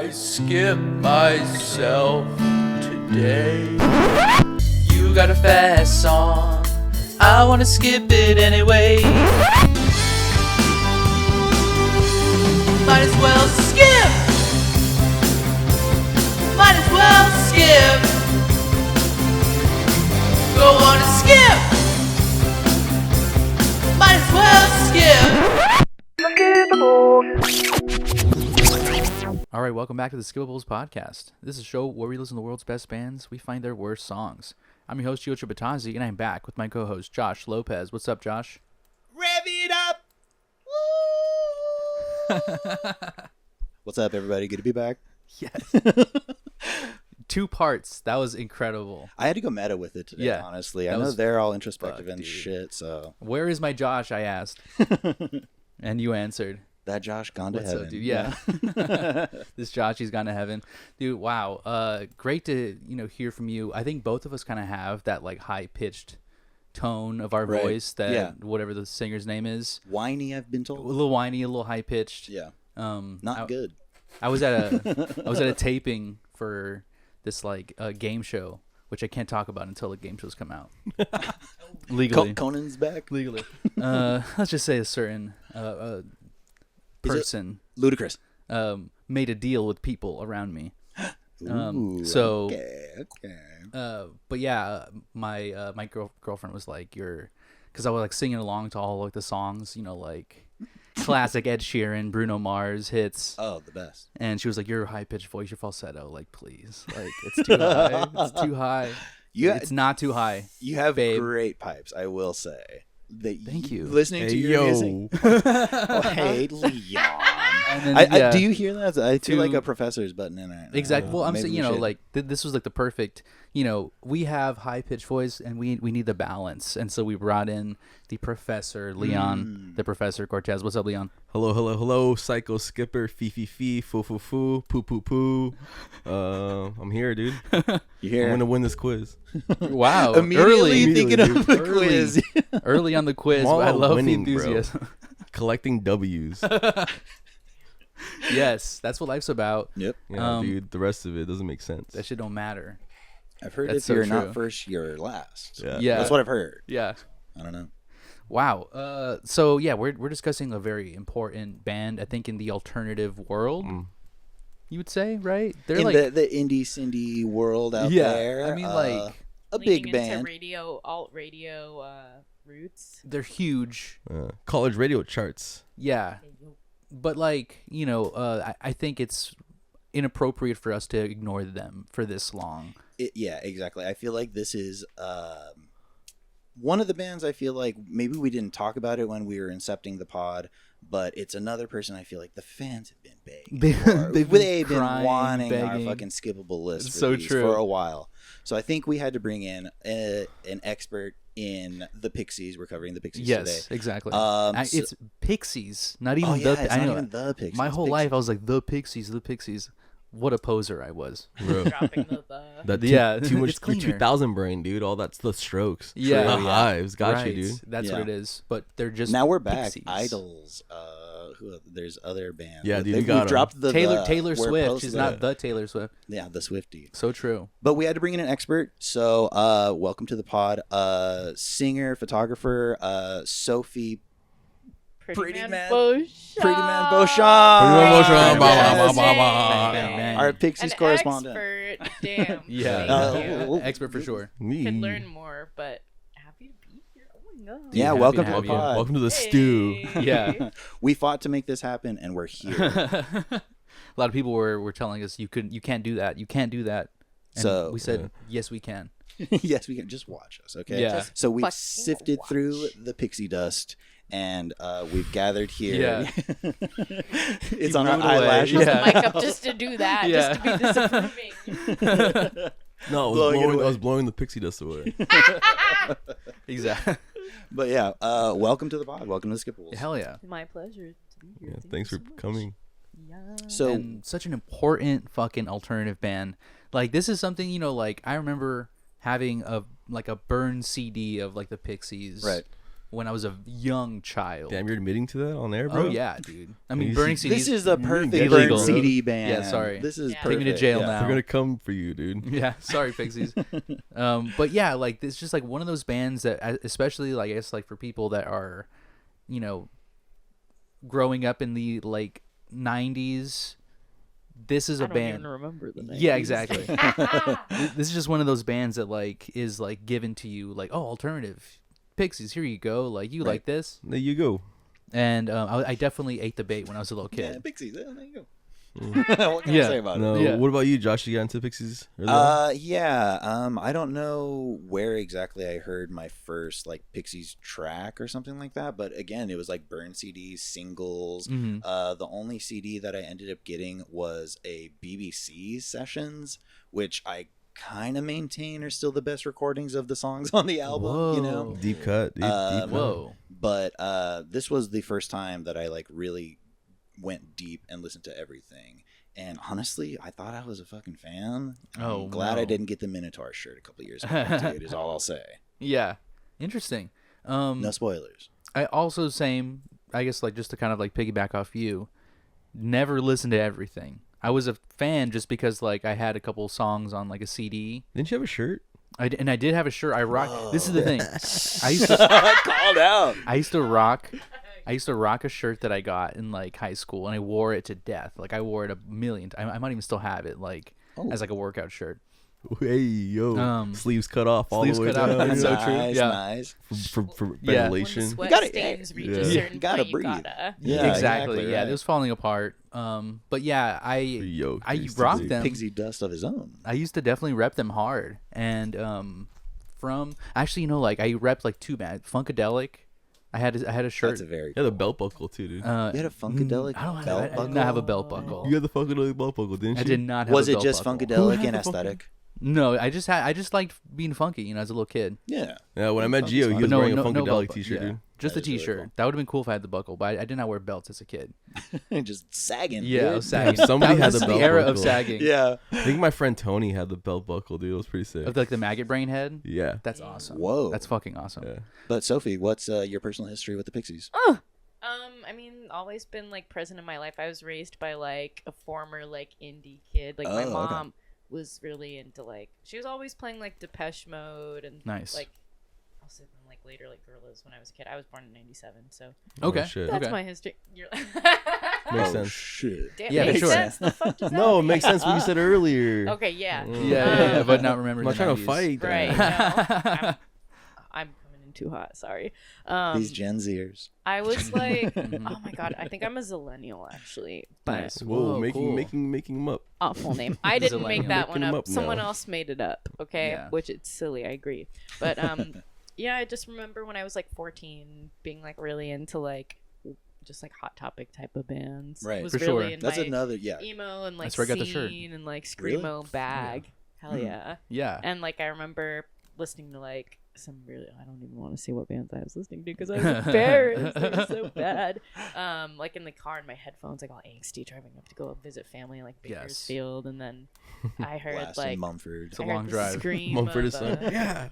I skip myself today. You got a fast song, I wanna skip it anyway. Might as well skip. Might as well skip. Go on and skip. Might as well skip. All right, welcome back to the Skippables podcast. This is a show where we listen to the world's best bands. We find their worst songs. I'm your host, Gio Tributazi, and I'm back with my co-host, Josh Lopez. What's up, Josh? Rev it up! Woo! What's up, everybody? Good to be back. Yes. 2 parts. That was incredible. I had to go meta with it today, Yeah, honestly. I that know was- they're all introspective fuck, and dude. shit, so. Where is my Josh, I asked. And you answered. That Josh gone to What's heaven. up, dude? Yeah. This Josh, he's gone to heaven. Dude, wow. Great to, hear from you. I think both of us kind of have that, like, high-pitched tone of our Right. voice that Yeah. whatever the singer's name is. Whiny, I've been A told. little whiny, a little high-pitched. Yeah. Not Not good. I was at a taping for this like game show, which I can't talk about until the game shows come out. Legally. Conan's back. Legally. Let's just say a certain person Ludicrous. made a deal with people around me. Ooh, so okay. but yeah, my girlfriend was like, because I was like singing along to all like the songs, like classic Ed Sheeran, Bruno Mars hits. Oh, the best. And she was like, your high-pitched voice, your falsetto, like, please. Like, it's too high. It's too high. It's not too high. You have babe. great pipes, I will say. Thank you. Listening to your music. Oh, hey, Leon. And then, do you hear that? I feel like To- a professor's button in right now. Exactly. Well, I'm Maybe saying, we should. like, this was like the perfect, we have high-pitched voice and we need the balance. And so we brought in the professor, Leon, the professor Cortez. What's up, Leon? Hello, psycho skipper, fee, foo, poo. I'm here, dude. You hear? I'm gonna win this quiz. Wow. Immediately thinking Immediately, of the Early. quiz. Early on the quiz. I'm all But I about love winning, the bro. enthusiasm. Collecting W's. Yes, that's what life's about. Yep. Yeah, dude. The rest of it doesn't make sense. That shit don't matter. I've heard That's if so you're true. not first, you're last. Yeah. That's what I've heard. Yeah. I don't know. Wow. So yeah, we're discussing a very important band, I think, in the alternative world. You would say, right? They're In like the indie cindy world out Yeah, there. I mean, like, a Leaning big band. into alt radio roots. they're huge. College radio charts. Yeah. But like, I think it's inappropriate for us to ignore them for this long. Yeah, exactly. I feel like this is one of the bands. I feel like maybe we didn't talk about it when we were incepting the pod, but it's another person I feel like the fans have been begging for. They've They've been crying, wanting begging. our fucking skippable list It's for so these true. for a while. So I think we had to bring in an expert in the Pixies. We're covering the Pixies Yes, today. exactly. So- It's Pixies, not even Oh yeah, the it's I not know. even the Pixies. My whole Pixies. life I was like the Pixies. What a poser I was. Bro. Dropping the That Yeah, too much it's cleaner. 2000 brain, dude. All that's the Strokes. Yeah. the True, yeah. hives got right. you, dude. That's Yeah. what it is. But they're just Now we're back. Pixies. Idols. There's other bands. Yeah, dude, We've you got 'em. dropped the Taylor we're Swift. post She's the- not the Taylor Swift. Yeah, the Swiftie. So true. But we had to bring in an expert. So welcome to the pod. Singer, photographer, Sophie. Pretty man Beauchamp. Pretty man Beauchamp. Yes. Bang, bang. Our Pixies An correspondent. expert. Damn. Yeah. Thank you. Expert for sure. Me. Could learn more, but happy to be here. Oh my god. Yeah, happy welcome to to have the you. pod. Welcome to the stew. Hey. Yeah. We fought to make this happen, and we're here. A lot of people were telling us you can't do that. You can't do that. And So- we said yes, we can. Yes, we can just watch us, okay? Yeah. Just So we've fucking sifted watch. through the pixie dust, and we've gathered here. Yeah. It's You on our blew it away. eyelashes. Held Yeah. the mic up just to do that, Yeah. just to be disapproving. No, I Blowing it away. was blowing the pixie dust away. Exactly. But yeah, welcome to the pod. Welcome to Skippables. Hell yeah. My pleasure to be here. Yeah, Thank thanks you for so much. coming. Yeah. So And such an important fucking alternative band. Like this is something, like I remember having a burned CD of like the Pixies. right. when I was a young child. Damn, you're admitting to that on air, bro? Oh yeah, dude. I mean, You burning see- CDs. This is a perfect illegal. burn CD ban. Yeah, sorry. This is Yeah. perfect. Take me to jail yeah. now. They're gonna come for you, dude. Yeah, sorry, Pixies. But yeah, like it's just like one of those bands that, especially like I guess like for people that are, growing up in the like '90s, this is a I don't band. even remember the name. Yeah, exactly. This is just one of those bands that like is like given to you like, oh, alternative Pixies, here you go, like you like this. There you go. And I definitely ate the bait when I was a little Yeah, kid. Pixies. There you go. What can Yeah. I say about No, it? Yeah. what about you, Josh? You got into Pixies? early on? I don't know where exactly I heard my first like Pixies track or something like that, but again, it was like burn CDs, singles. Mhm. The only CD that I ended up getting was a BBC sessions, which I kind of maintain are still the best recordings of the songs on the album. You know, Whoa. Deep cut, dude. Deep cut. Whoa. but this was the first time that I like really went deep and listened to everything. And honestly, I thought I was a fucking fan. Oh, I'm glad no. I didn't get the Minotaur shirt a couple years ago, dude, is all I'll say. Yeah. Interesting. No spoilers. I also same, I guess like just to kind of like piggyback off you, never listened to everything. I was a fan just because like I had a couple songs on like a CD. Didn't you have a shirt? I did have a shirt. I rock. This is the thing. I used to Called out. I used to rock a shirt that I got in like high school, and I wore it to death. Like I wore it a million. I might even still have it like as like a workout shirt. Hey, yo. Sleeves cut off all sleeves the way cut off. down. That's so true. Nice, Yeah. nice. For Yeah. When the ventilation. sweat gotta- stains reach yeah. a certain You gotta point, breathe. you gotta. Yeah, exactly. Yeah, right. it was falling apart. But yeah, I Yo, rocked dude. them. Pixie dust of his own. I used to definitely rep them hard, and from actually, like I repped like two bands, Funkadelic. I had a shirt. That's a very. You had a belt buckle too, dude. You had a Funkadelic I don't belt have. I buckle? did not have a belt buckle. You had the fucking belt buckle, didn't you? I did not have. Was a it belt just buckle. Funkadelic had and the fucking- aesthetic? No, I just liked being funky, as a little kid. Yeah. Yeah, when I met Funk's Gio, fine. he was But wearing a no Funkadelic belt t-shirt, yeah. dude. Just That a is really t-shirt. cool. That would have been cool if I had the buckle, but I did not wear belts as a kid. Just sagging. Yeah, I dude. was sagging. Somebody had This the is the belt era of buckle. sagging. Yeah. I think my friend Tony had the belt buckle, dude. It was pretty sick. Of like the maggot brain head. Yeah. That's awesome. Whoa. That's fucking awesome. Yeah. But Sophie, what's your personal history with the Pixies? I mean, always been like present in my life. I was raised by like a former like indie kid. Like my Oh, okay. mom was really into like she was always playing like Depeche Mode and Nice. like also then, like later like Gorillaz when I was a kid. I was born in '97, so Okay. Oh, shit. that's Okay. my history. You're Makes Oh, sense. shit. Damn, Yeah, for makes sure. sense. The fuck does that No, it mean? makes sense what you said earlier. Okay, yeah. Yeah, but not remember. I'm not trying to fight. Right. No, I'm coming in too hot. Sorry. These Gen Zers. I was like, oh my god, I think I'm a zillennial actually, but Nice. Whoa, Whoa, making cool. making them up. awful name. I didn't make Zillennial. that one Making 'em up. up now. Someone else made it up. Okay, Yeah. which it's silly. I agree, but yeah, I just remember when I was like 14, being like really into like just like Hot Topic type of bands. Right. Was For really sure. in That's my another. Yeah. emo and like That's where I got the shirt. scene and like Really? screamo bag. Hell yeah. Yeah. And like I remember listening to like some really I don't even want to say what bands I was listening to because I was embarrassed. They were so bad. Like in the car in my headphones, like all angsty, driving up to go visit family in like Yes. Bakersfield, and then I heard Blast like in Mumford. It's a I heard long the drive. Scream Mumford is of, yeah.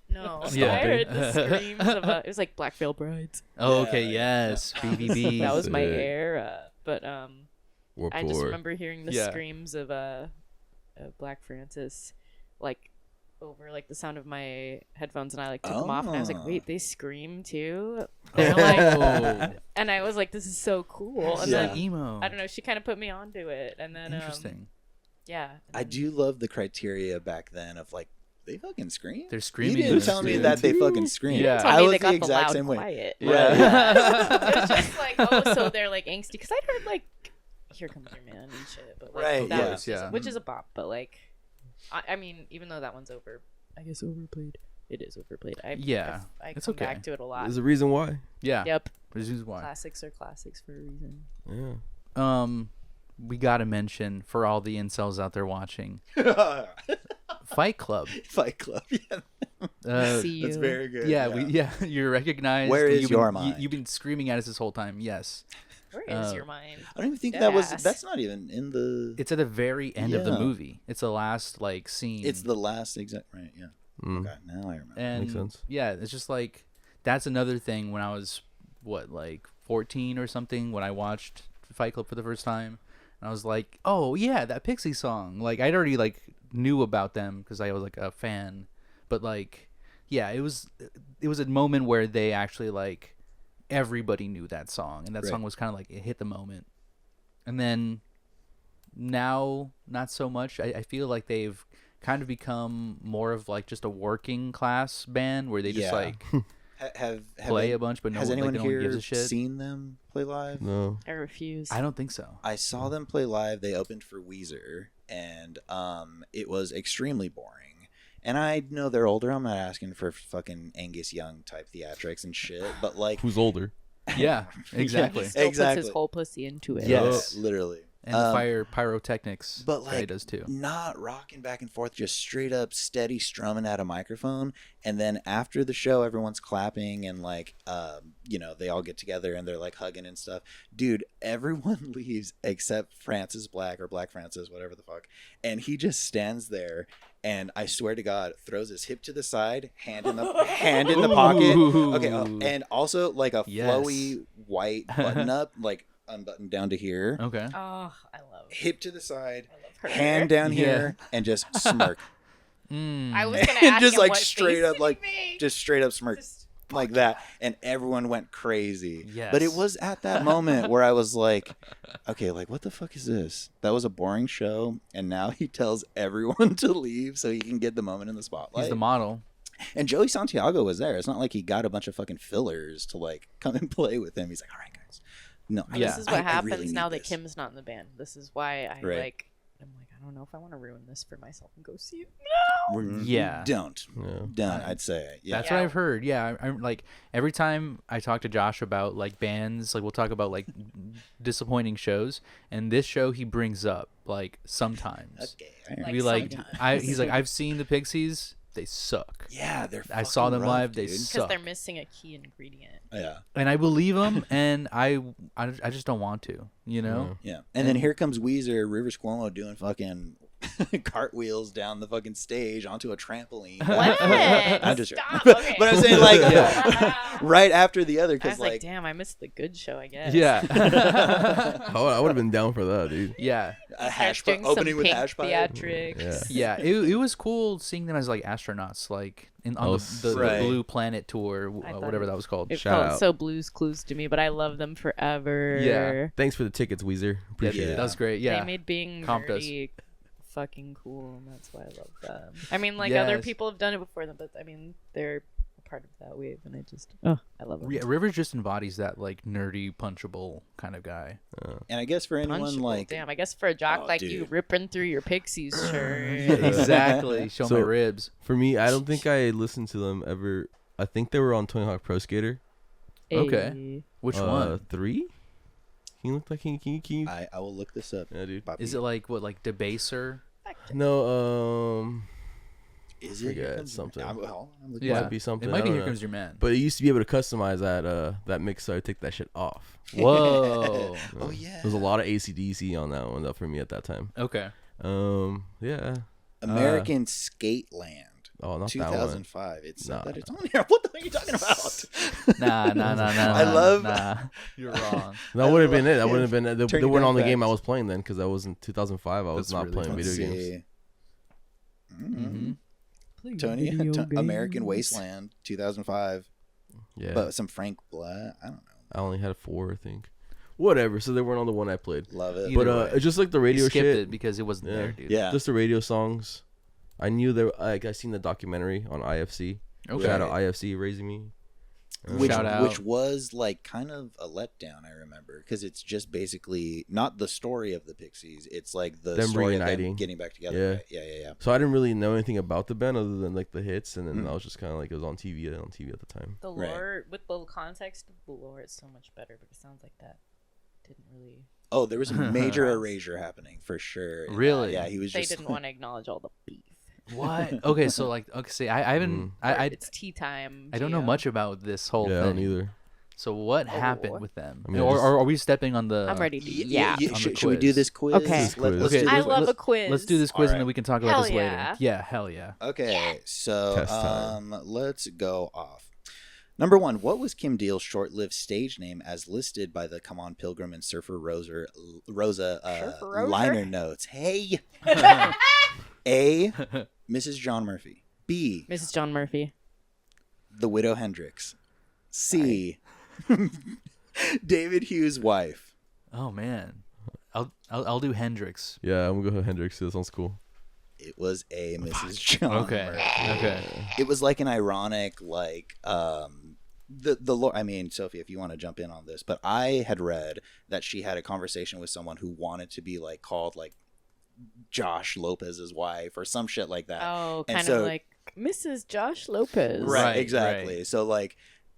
no, Yeah. I heard the screams of it was like Black Veil Brides. Oh, okay. Yeah. Yes. BBB. That was my Sick. era, but Warped I just Tour. remember hearing the Yeah. screams of Black Francis, like over like the sound of my headphones, and I like took them off, and I was like, Oh. wait, they scream too? They're like, Oh. and I was like, this is so cool. And Yeah. then emo. I don't know, she kind of put me onto it, and then Interesting. yeah. and I then- do love the criteria back then of like they fucking scream. They're You screaming. didn't in tell me scream. that they fucking scream. Yeah. Tell I me was they the got the exact loud same way. quiet. Yeah. It was just like, oh, so they're like angsty because I'd heard like, "Here Comes Your Man" and shit, but like Right, that yeah. was just, Yeah. which is a bop, but like, I mean, even though that one's I guess overplayed. It is overplayed. Yeah, I it's come okay. back to it a lot. There's a reason why. Yeah. Yep, This is why. classics are classics for a reason. Yeah. We gotta mention for all the incels out there watching, Fight Club. Fight Club. Yeah, See you. that's very good. Yeah, you're recognized. Where is You've your been, mind? You've been screaming at us this whole time. Yes, Where is your mind? I don't even think Dead that was. ass. That's not even in the. it's at the very end of the Yeah. movie. It's the last like scene. It's the last exact. Right. Yeah. Mm. Okay. Now I remember. and Makes sense. yeah, it's just like that's another thing when I was, like 14 or something, when I watched Fight Club for the first time. And I was like, oh, yeah, that Pixie song. Like, I'd already, like, knew about them because I was, like, a fan. But, like, yeah, it was a moment where they actually, like, everybody knew that song. And that song was kind of, like, it hit the moment. And then now, not so much. I feel like they've kind of become more of like just a working class band where they just like play a bunch, but has no anyone one here gives a shit. seen them play live? No. I refuse. I don't think so. I saw them play live. They opened for Weezer, and it was extremely boring. And I know they're older. I'm not asking for fucking Angus Young type theatrics and shit, but like, Who's older? Yeah, exactly. He still Exactly. puts his whole pussy into it. Yes. literally. And the pyrotechnics But guy like, does too. not rocking back and forth, just straight up steady strumming at a microphone. And then after the show, everyone's clapping and like, they all get together and they're like hugging and stuff. Dude, everyone leaves except Francis Black or Black Francis, whatever the fuck. And he just stands there and I swear to God, throws his hip to the side, hand in the pocket. Okay, and also like a flowy white button up, like unbuttoned down to here. Okay. Oh, I love it. Hip to the side, I love her. hand down here, and just smirk. I was gonna And ask just him like what straight face up, did like he make? just straight up smirk Just like that, and everyone went crazy. Yes. But it was at that moment where I was like, okay, like what the fuck is this? That was a boring show, and now he tells everyone to leave so he can get the moment in the spotlight. He's the model. And Joey Santiago was there. It's not like he got a bunch of fucking fillers to like come and play with him. He's like, all right, guys. No, Yeah. This is what I happens really need now that this. Kim's not in the band. This is why I Right. I'm like, I don't know if I want to ruin this for myself and go see it. Yeah. Don't. Yeah. Don't, I'd say. Yeah. That's what I've heard. Yeah, I'm like every time I talk to Josh about like bands, like we'll talk about like disappointing shows, and this show he brings up like sometimes. Okay. all right. Like, We like sometimes. he's like I've seen the Pixies, they suck. Yeah, they're I saw fucking them rough, live, they dude. Because suck. they're missing a key ingredient. Yeah. And I believe him, and I just don't want to, you know. Yeah. And then here comes Weezer, Rivers Cuomo doing fucking cartwheels down the fucking stage onto a trampoline. What? I'm just Stop. but, Okay. but I'm saying like Yeah. right after the other I because was like, like damn, I missed the good show, I guess. Yeah, I would have been down for that, dude. yeah, a hash Starts doing opening some with pink hash pipe. theatrics. yeah. It was cool seeing them as like astronauts, like on the Right. Blue Planet tour, I thought whatever that was called. It Shout felt out. so Blues Clues to me, but I love them forever. Yeah. Thanks for the tickets, Weezer. Appreciate Yeah. it. That was great. Yeah, They made being Comped us. nerdy fucking cool, and that's why I love them. I mean, like other Yes. people have done it before them, but I mean, they're a part of that wave, and I love them. Yeah, Rivers just embodies that like nerdy, punchable kind of guy. And I guess for anyone Punchable. like Damn, I guess for a jock Oh, like you dude. ripping through your Pixies shirt. Exactly. Show So- my ribs. For me, I don't think I listened to them ever. I think they were on Tony Hawk Pro Skater. Okay. Which one? 3? Can you look like can you? I will look this up. Yeah, dude. Poppy. Is it like what, like Debaser? No, Is it forget Here Comes Your something. Man? I'm looking Yeah, might be something. It I might be don't Here know. Comes Your Man. But it used to be able to customize that mix, so I take that shit off. Whoa. Oh yeah. There's a lot of AC/DC on that one though for me at that time. Okay. Yeah. American Skateland. Oh, not that one. 2005. It's Nah. that it's on here. What the hell are you talking about? Nah. I love- Nah, you're wrong. That would have been it. That wouldn't have been it. They Turning weren't down on the game I facts. was playing then because that was in 2005. I was That's not really playing fun. video Let's games. see. Mm-hmm. Tony American Wasteland 2005. Yeah. But some Frank Black. I don't know. I only had 4, I think. Whatever. So they weren't on the one I played. Love it. Either But way. it's just like the You radio skipped shit. it because it wasn't Yeah. there, dude. Yeah. Just the radio songs. I knew there. Like I seen the documentary on IFC. Okay. Shout out IFC raising me. Shout out. Which was like kind of a letdown, I remember, because it's just basically not the story of the Pixies. It's like the Them story of them reuniting. getting back together. Yeah. Right? Yeah. So I didn't really know anything about the band other than like the hits, and then Mm. I was just kind of like it was on TV at the time. The Right. lore, with the context of the lore, it's so much better, but it sounds like that didn't really. Oh, there was a major erasure happening for sure. in that. Really? Yeah, he was They just. didn't want to acknowledge all the beef. What? Okay, so like, okay, see, I haven't, I It's tea time. I don't know Gio. much about this whole Yeah, I don't thing. either. So what Oh. happened with them? I mean, or just- are we stepping on the? I'm ready to. Y- Yeah. on the should we do quiz. this quiz? Okay. This quiz. Let's Okay, do I this. love a quiz. Let's do this quiz and then Alright. we can talk about Hell this yeah. later. Yeah, hell yeah. Okay, so Test time. let's go off. Number 1, what was Kim Deal's short-lived stage name as listed by the Come On Pilgrim and Surfer Rosa Surfer Rosa? liner notes? Hey! A, Mrs. John Murphy. B, Mrs. John Murphy. The Widow Hendricks. C, David Hughes' wife. Oh man, I'll do Hendrix. Yeah, I'm gonna go with Hendrix. That sounds cool. It was a Mrs. John Okay. Murphy. Okay. It was like an ironic, like, I mean, Sophie, if you want to jump in on this, but I had read that she had a conversation with someone who wanted to be like called like Josh Lopez's wife or some shit like that. Oh, And kind so- of like Mrs. Josh Lopez. Right, Right, exactly. right. So like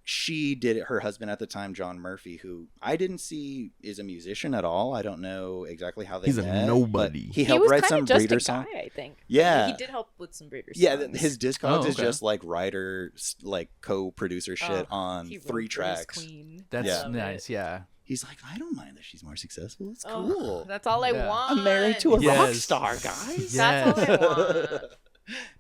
she did it, her husband at the time, John Murphy, who I didn't see is a musician at all. I don't know exactly how they He's a met, nobody. but he He helped was write kind some of just breeder a songs. guy, I think. Yeah. He did help with some breeder Yeah, songs. his Discogs is okay. just like writer, like co-producer shit Oh, on he wrote 3 Breeder's tracks. Queen. That's Yeah. nice. Yeah. He's like, I don't mind that she's more successful. It's Oh, cool. that's all I Yeah. want. I'm married to a Yes. rock star, guys. That's all I want.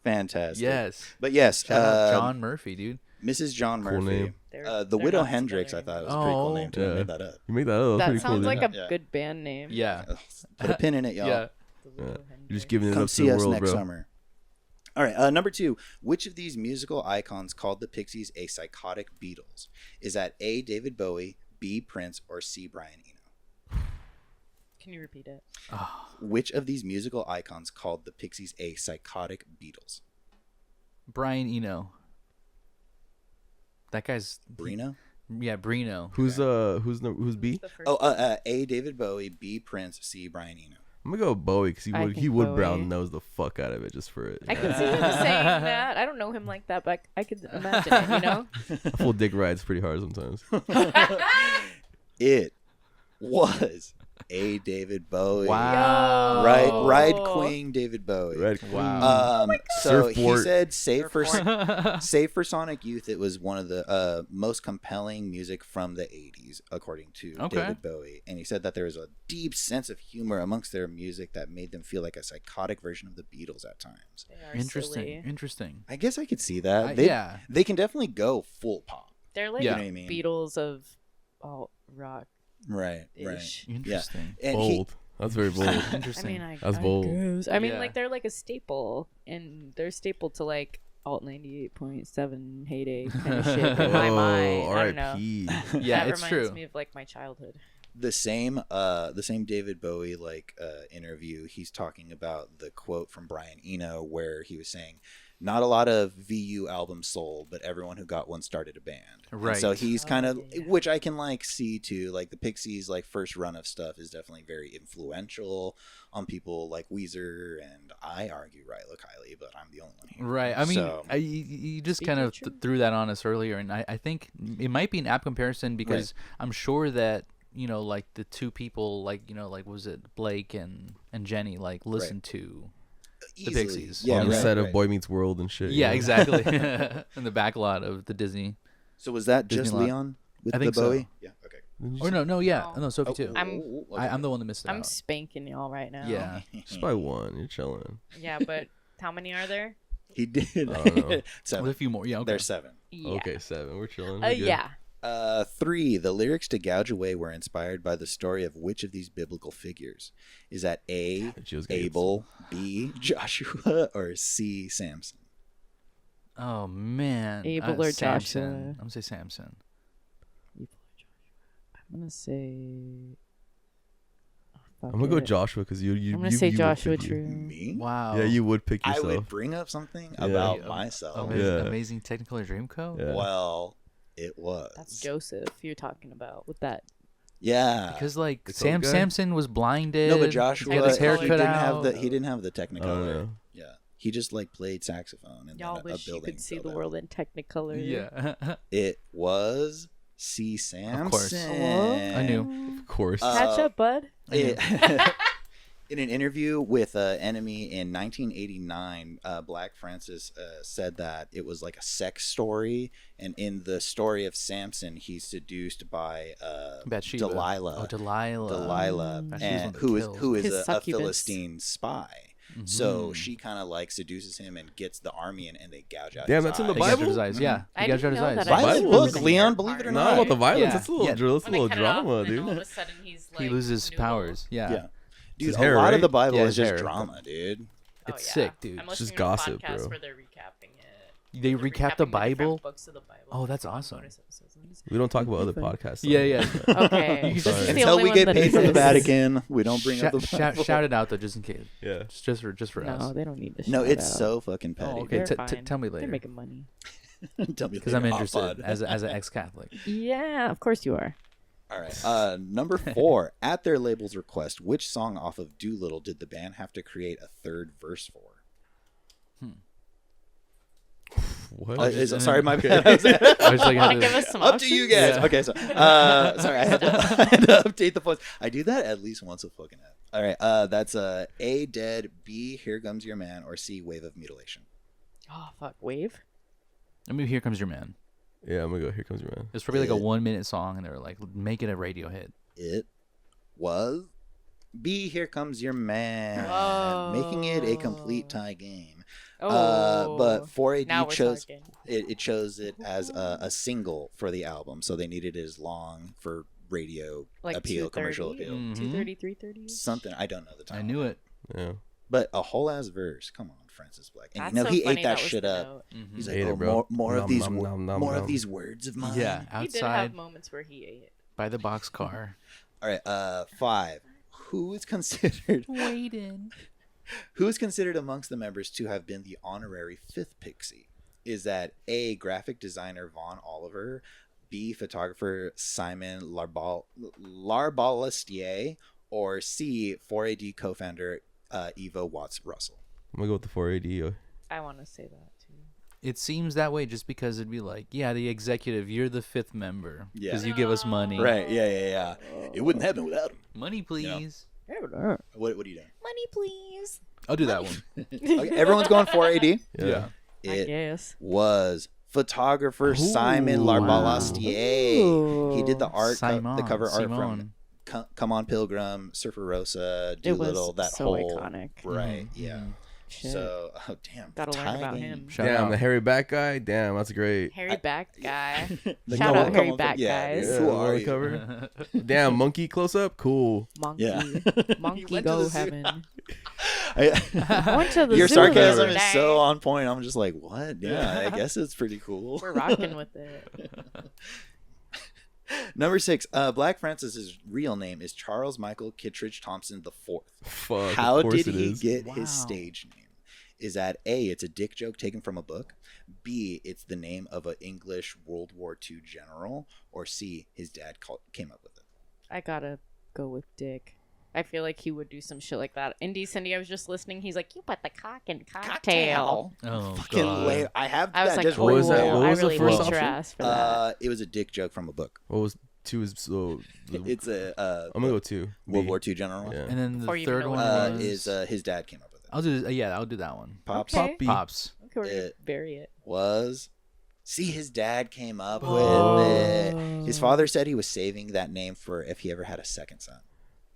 Fantastic. Yes. But yes, Shout out John Murphy, dude. Mrs. John Cool Murphy. name. The They're Widow not Hendricks, I together thought was a pretty cool Oh. name too. I Yeah. made that up. You make that up. That's That pretty cool. sounds dude. like a Yeah. good band name. Yeah. Put a pin in it, y'all. Yeah. The Widow You're Hendricks. just giving it Come up to see the us world, next bro. summer. All right, number 2. Which of these musical icons called the Pixies a psychotic Beatles? Is that A, David Bowie, B, Prince, or C, Brian Eno? Can you repeat it? Which of these musical icons called the Pixies a psychotic Beatles? Brian Eno. That guy's Brino? yeah, Brino. Who's B? The first Oh, A, David Bowie, B, Prince, C, Brian Eno. I'm gonna go with Bowie because I he think would Bowie. brown nose the fuck out of it just for it. I could see him saying that. I don't know him like that, but I could imagine it, you know? A full dick rides pretty hard sometimes. It was A, David Bowie. Wow. Ride Yo. Queen David Bowie. Right. Wow. So he Surfboard. said, save for Sonic Youth, it was one of the most compelling music from the 80s, according to Okay. David Bowie. And he said that there was a deep sense of humor amongst their music that made them feel like a psychotic version of the Beatles at times. They are Interesting. silly. Interesting. I guess I could see that. Yeah. They can definitely go full pop. They're like Yeah. You know what I mean? Beatles of alt rock Right, right. ish. Interesting. And Bold. That's very bold. I Interesting. mean, I That's bold. guess. I mean, Yeah. like they're like a staple, and they're staple to like alt 98.7 heyday kind of shit in my mind. I don't know. R.I.P. Yeah, that it's reminds true. me of like my childhood. the same David Bowie interview, he's talking about the quote from Brian Eno where he was saying, not a lot of VU albums sold, but everyone who got one started a band. And Right. so he's kind of, yeah. which I can like see too, like the Pixies like first run of stuff is definitely very influential on people like Weezer, and I argue Rilo Kiley, but I'm the only one here. Right. I mean, So- you just Speak kind your of truth. threw that on us earlier, and I think it might be an apt comparison because I'm sure that, you know, like the two people, like, you know, like was it Blake and Jenny, like listened to the Easily. Pixies. Yeah, on the right, set right. of Boy Meets World and shit. Yeah, you know? exactly. In the back lot of the Disney. So was that just Disney lot. Leon with I the think so. Bowie? Yeah, okay. Didn't you Or say- no, yeah, No. no, Sophie too. I'm the one that missed it I'm out. spanking y'all right now. Yeah. Just by one. You're chilling. Yeah, but how many are there? He did. I don't know. With Seven. a few more. Yeah, okay. There's 7. Yeah. Okay, 7. We're chilling. We're good. Yeah. 3. The lyrics to Gouge Away were inspired by the story of which of these biblical figures? Is that A, She was gonna get Abel, B, Joshua, or C, Samson? Oh man. Abel or Samson. Joshua? I'm gonna say Samson. I'm gonna say. Oh, fuck I'm gonna go it. Joshua because you. I'm gonna say would Joshua pick True. Me? Wow. Yeah, you would pick I yourself. would bring up something Yeah. about Yeah. myself. Amazing, Yeah. amazing Technicolor Dreamcoat. Yeah. Well, it was. That's Joseph you're talking about with that. Yeah. Because like The coat guy? Samson was blinded. No, but Joshua, had his hair he cut didn't out. he didn't have the I don't Technicolor. know. Yeah. He just like played saxophone and Y'all then a wish you building could see fell the down. world in Technicolor. Yeah. It was C, Samson. course. I knew. Of course. Catch up, bud. It- in an interview with Enemy in 1989, Black Francis said that it was like a sex story, and in the story of Samson, he's seduced by Bathsheba. Delilah. Oh, Delilah. Delilah, Bathsheba's one and of the who kills. is His a succubus. Philistine spy. So she kind of like seduces him and gets the army in, and they gouge out. Damn, his that's in the They eyes. gouged Bible? out his eyes. Yeah, I they gouged out didn't his know eyes. that. I Violent just book, remember the Leon, hair believe it or part. not. Not about the violence. Yeah. That's a little, Yeah. that's a When they little cut it off, drama, and then dude. all of a sudden he's like He loses noodle. powers. Yeah. Yeah, dude, his a hair, lot of right? the Bible Yeah, is his just hair. drama, dude. It's yeah. sick, dude. I'm It's listening just gossip, to a podcast bro. where they're recapping it. They They're recap the recapping Bible. books of the Bible. Oh, that's on awesome. bonus episodes. Let me see. We don't talk about other podcasts. Yeah, yeah. Okay. You This can is say- the Until only we one get that paid from the exists. Vatican, we don't bring up the Bible. Shout it out though, just in case. Yeah. Just for No, us. they don't need to. No, shout it's out. so fucking petty. Oh, okay. They're T- fine. tell me They're later. making money. Tell me Because I'm later, interested Odd. as an ex-Catholic. Yeah, of course you are. All right. Number 4. At their label's request, which song off of Doolittle did the band have to create a third verse for? What? Sorry, my bad. I was like, Want to give us some Up to you guys. Yeah. Okay, so sorry, I had to update the post. I do that at least once a fucking app. All right, that's A, Dead, B, Here Comes Your Man, or C, Wave of Mutilation. Oh fuck, wave. I mean, Here Comes Your Man. Yeah, I'm gonna go. Here Comes Your Man. It's probably like a 1-minute song, and they were like, make it a radio hit. It was B, Here Comes Your Man, Whoa. making it a complete tie game. Oh, But 4AD now we're chose talking. it chose it as a single for the album, so they needed it as long for radio Like appeal, 2:30? commercial appeal. Mhm. 2:30, 3:30. Something I don't know the time. I knew it. Yeah. But a whole ass verse. Come on, Francis Black. And That's you know so he funny ate that was shit the up. note. He's Mhm. like, Ate it, oh, bro. more of Nom, these nom, nom, nom, more nom. of these words of mine. Yeah, He did outside have moments where he ate. by the boxcar. All right. 5. Who is considered Waiting. who is considered amongst the members to have been the honorary 5th Pixie? Is that A, graphic designer Vaughn Oliver, B, photographer Simon Larbalastier, or C, 4AD co-founder Eva Watts Russell? I'm gonna go with the 4AD. I want to say that too. It seems that way just because it'd be like, yeah, the executive, you're the 5th member Yeah. because you give us money. Right. Yeah. It wouldn't happen without him. Money, please. What are you doing? Money, please. I'll do that one. Okay, everyone's going 4AD. Yeah. I It guess. was photographer Simon Ooh. Larbalastier. He did the art, Simon, the cover art Simone. from Come On Pilgrim, Surfer Rosa, It was Doolittle, that so whole iconic. Right, Mhm. yeah. Shit. So, oh damn, Gotta learn tie about game. him. Shout Damn, out. the hairy back guy. Damn, that's great. Hairy back guy. The Shout Come out On- hairy Come On- back yeah, guys. yeah. Yeah, Who the are one you? cover. Damn, monkey close up. Cool. Monkey. Yeah. Monkey went to go the zoo. heaven. I went to the Your zoo sarcasm the is other so day. on point. I'm just like, what? Yeah, I guess it's pretty cool. We're rocking with it. Number 6, Black Francis's real name is Charles Michael Kittredge Thompson IV. Fuck. How of course did it he is. get Wow. his stage name? Is that A, it's a dick joke taken from a book, B, it's the name of an English World War II general, or C, his dad came up with it? I gotta go with Dick. I feel like he would do some shit like that. Cindy, I was just listening. He's like, you put the cock in cocktail. Oh, Fucking God. lame. I have I was that like, just cool. What was that? What I was the really first hate your option? ass for that. It was a dick joke from a book. What was 2 is so. It's a I'm gonna go 2. World B. War II general. Yeah. And then Before the you even third know one what it Is was. his dad came up with it. I'll do. Yeah, I'll do that one. Pops Okay. Puppy. Pops. Okay, we're gonna it bury it. was. See, his dad came up Oh. with it. His father said he was saving that name for if he ever had a second son.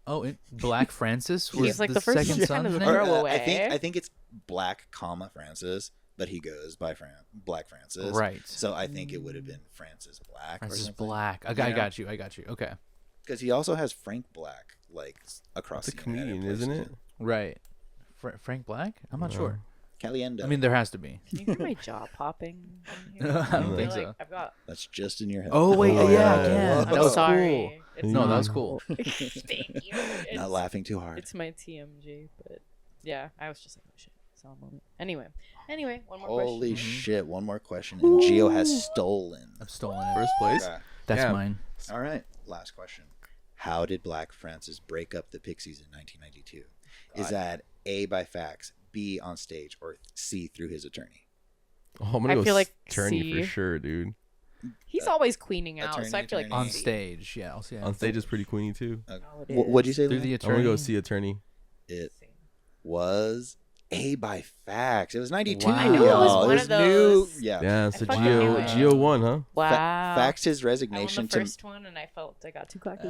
Oh, Black Francis was He's like the first second one son's kind of name? Throw away. I think it's Black, Francis, but he goes by Black Francis. Right. So I think it would have been Francis Black. Francis or Black. I Yeah. got you. Okay. Because he also has Frank Black, like across That's a the internet in comedian, isn't places. it? Right. Frank Black? I'm not sure. Caliendo. I mean, there has to be. Can you hear my jaw popping? in here? I don't feel think like so. I've got. that's just in your head. Oh, wait. Oh, yeah, yeah. I can. Whoa. That I'm was sorry. cool. It's No, that not was cool. Thank you. It's, Not laughing too hard. It's my TMG, but yeah, I was just like, oh shit, it's all moment. Anyway, one more Holy question. shit! One more question, and Geo has stolen. I've stolen it. First place. Okay. That's Yeah. mine. All right, last question. How did Black Francis break up the Pixies in 1992? Is that A, by fax, B, on stage, or C, through his attorney? Oh, I'm gonna I go feel like attorney C. for sure, dude. He's always queening out, so I feel like attorney. On C. stage. Yeah, I'll see. On stage is pretty queeny too. Oh, it What'd you is. say? Through Leon? the I'm attorney. gonna go see attorney. It was A by Fax. It was 92. Wow. I knew it y'all. was one of those. New. Yeah. Yeah, so I fucking knew it. Geo won, huh? Wow. Faxed his I won resignation the first one, and I felt I got too cocky.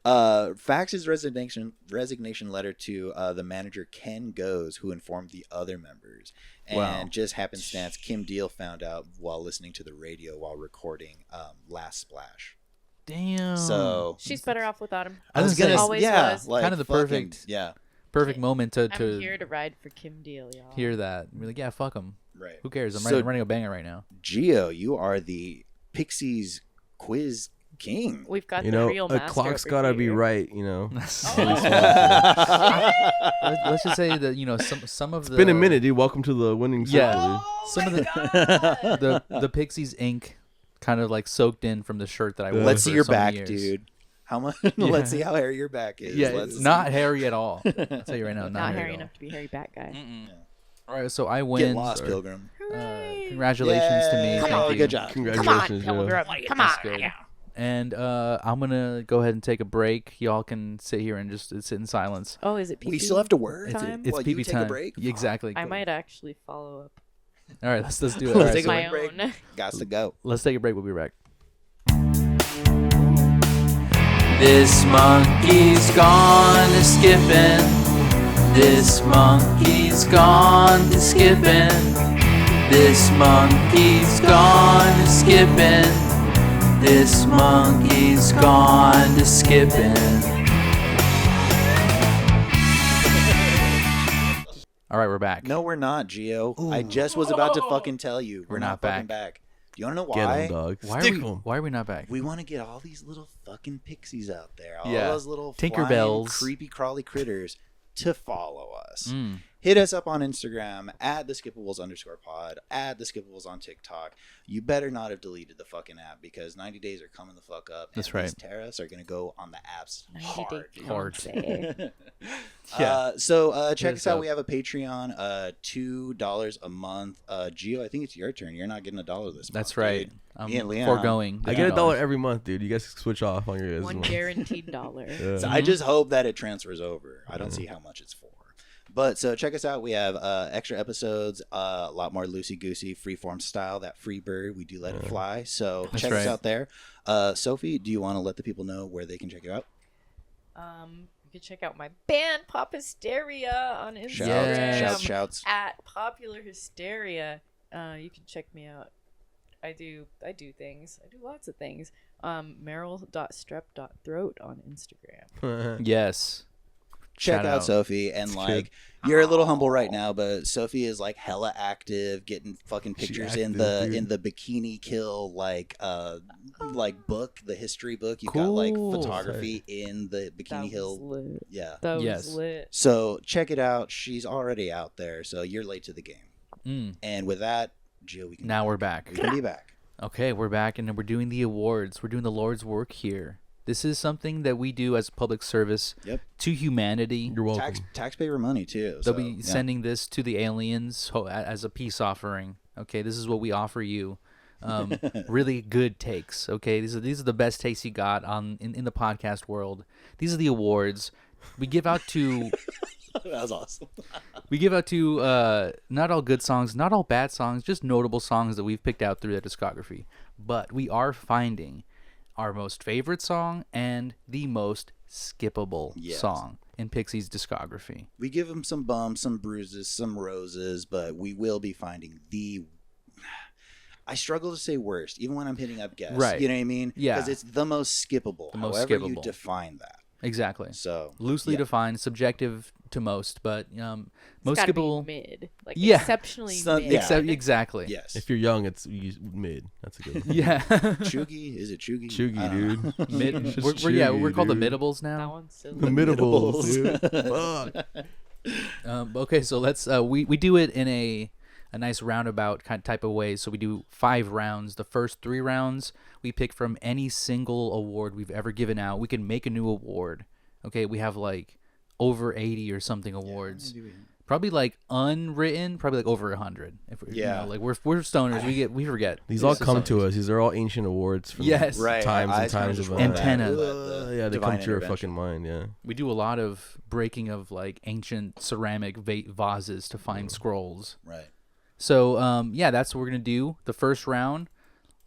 Faxed his resignation letter to the manager Ken Goes, who informed the other members. And Wow. just happenstance, Kim Deal found out while listening to the radio while recording Last Splash. Damn. So She's better off without him. I was gonna say, always yeah, was. like, Kind of the fucking- perfect- Yeah, perfect moment to I'm here to ride for Kim Deal, y'all. hear that. Be like, yeah, fuck him. right. Who cares? I'm So- running a banger right now. Gio, you are the Pixies quiz king. We've got You the know, real a master clock's over gotta be here. right. You know, Let's just say that some of the it's been a minute, dude. Welcome to the winning circle. Yeah. Dude. Some of Oh my God. the Pixies ink kind of like soaked in from the shirt that I wore. Let's for see your so many back, years. dude. How much? Let's see how hairy your back is. Yeah, Let's it's see. not hairy at all. I'll tell you right now, Not hairy hairy at all. enough to be hairy bat guy. All right, so I Get win. lost, Pilgrim. Congratulations to me. Yay. Thank Oh, you. good job. Congratulations, Come on, Joe. Pilgrim. Come on. That's good. And I'm gonna go ahead and take a break. Y'all can sit here and just sit in silence. Oh, is it pee-pee We still have to work. time? It's While pee you take time. a break. Exactly. I might actually follow up. All right, let's do it. Let's All right, take a so My break. own. Got to go. let's take a break. We'll be back. This monkey's gone to skipping. This monkey's gone to skipping. This monkey's gone to skipping. This monkey's gone to skipping. All right, we're back. No, we're not, Gio. I just was about to fucking tell you. We're not fucking back. Do you want to know Get why? him, dog. Why Stick are we? 'em. Why are we not back? We want to get all these little fucking pixies out there. All Yeah. those little Tinkerbells. flying, creepy crawly critters to follow us. Mm. Hit us up on Instagram at the Skippables_pod, at the Skippables on TikTok. You better not have deleted the fucking app because 90 days are coming the fuck up. That's and right. These tariffs are going to go on the apps 90 hard. day Hard. fiancé. So check Hit us us out. up. We have a Patreon, $2 a month. Gio, I think it's your turn. You're not getting $1 this month. That's right. dude. I'm Me and Leon. foregoing. I get $1 every month, dude. You guys can switch off on your guys' One month. guaranteed dollar. Yeah. So I just hope that it transfers over. I don't see how much it's for. But so check us out. We have extra episodes, a lot more loosey-goosey, freeform style, that free bird. We do let it fly. So That's check us right. out there. Sophie, do you want to let the people know where they can check you out? You can check out my band Pop Hysteria on Instagram. Yes. Shouts. At Popular Hysteria. You can check me out. I do things. I do lots of things. Meryl.strep.throat on Instagram. Yes. Check Shout out Sophie. And like, you're a little humble right now, but Sophie is like hella active, getting fucking pictures in active, the dude. Bikini Kill like book, the history book. You got like Cool. photography in the Bikini That was Hill. lit. Yeah. That Yes. was lit. So check it out. She's already out there, so you're late to the game. Mm. And with that, Jill, we can Now we're back. we can be back. Okay, we're back, and we're doing the awards. We're doing the Lord's work here. This is something that we do as public service Yep. to humanity. You're welcome. Taxpayer money too. They'll so, be yeah. sending this to the aliens as a peace offering. Okay, this is what we offer you. Really good takes. Okay, these are the best takes you got in the podcast world. These are the awards we give out to. That was awesome. We give out to not all good songs, not all bad songs, just notable songs that we've picked out through their discography. But we are finding our most favorite song and the most skippable Yes. song in Pixies' discography. We give them some bumps, some bruises, some roses, but we will be finding the. I struggle to say worst, even when I'm hitting up guests. Right. You know what I mean? Yeah. Because it's the most skippable. The most however you skippable. define that. Exactly. So Loosely yeah. defined, subjective to most, but most It's gotta skippable. be mid. Like Yeah. exceptionally So- mid. yeah. Exactly. Yes. If you're young, it's mid. That's a good one. Yeah. Chuggy? Is it Chuggy? Chuggy, I don't know. dude. Mid, It's we're Chuggy, we're called the dude. Middables That now. one's so The lit. middables, dude. Fuck. Okay, so let's we do it in a nice roundabout kind of type of way. So we do 5 rounds. The first 3 rounds we pick from any single award we've ever given out. We can make a new award. Okay, we have like over 80 or something awards. Probably like unwritten, probably like over 100. If we, Yeah. like we're stoners, we forget. These all come to us. These are all ancient awards from Yes. Right. times I and times just of rolled that. Antenna. The yeah, they divine come to your intervention. fucking mind. Yeah. We do a lot of breaking of like ancient ceramic vases to find scrolls. Right. So yeah, that's what we're gonna do. The first round.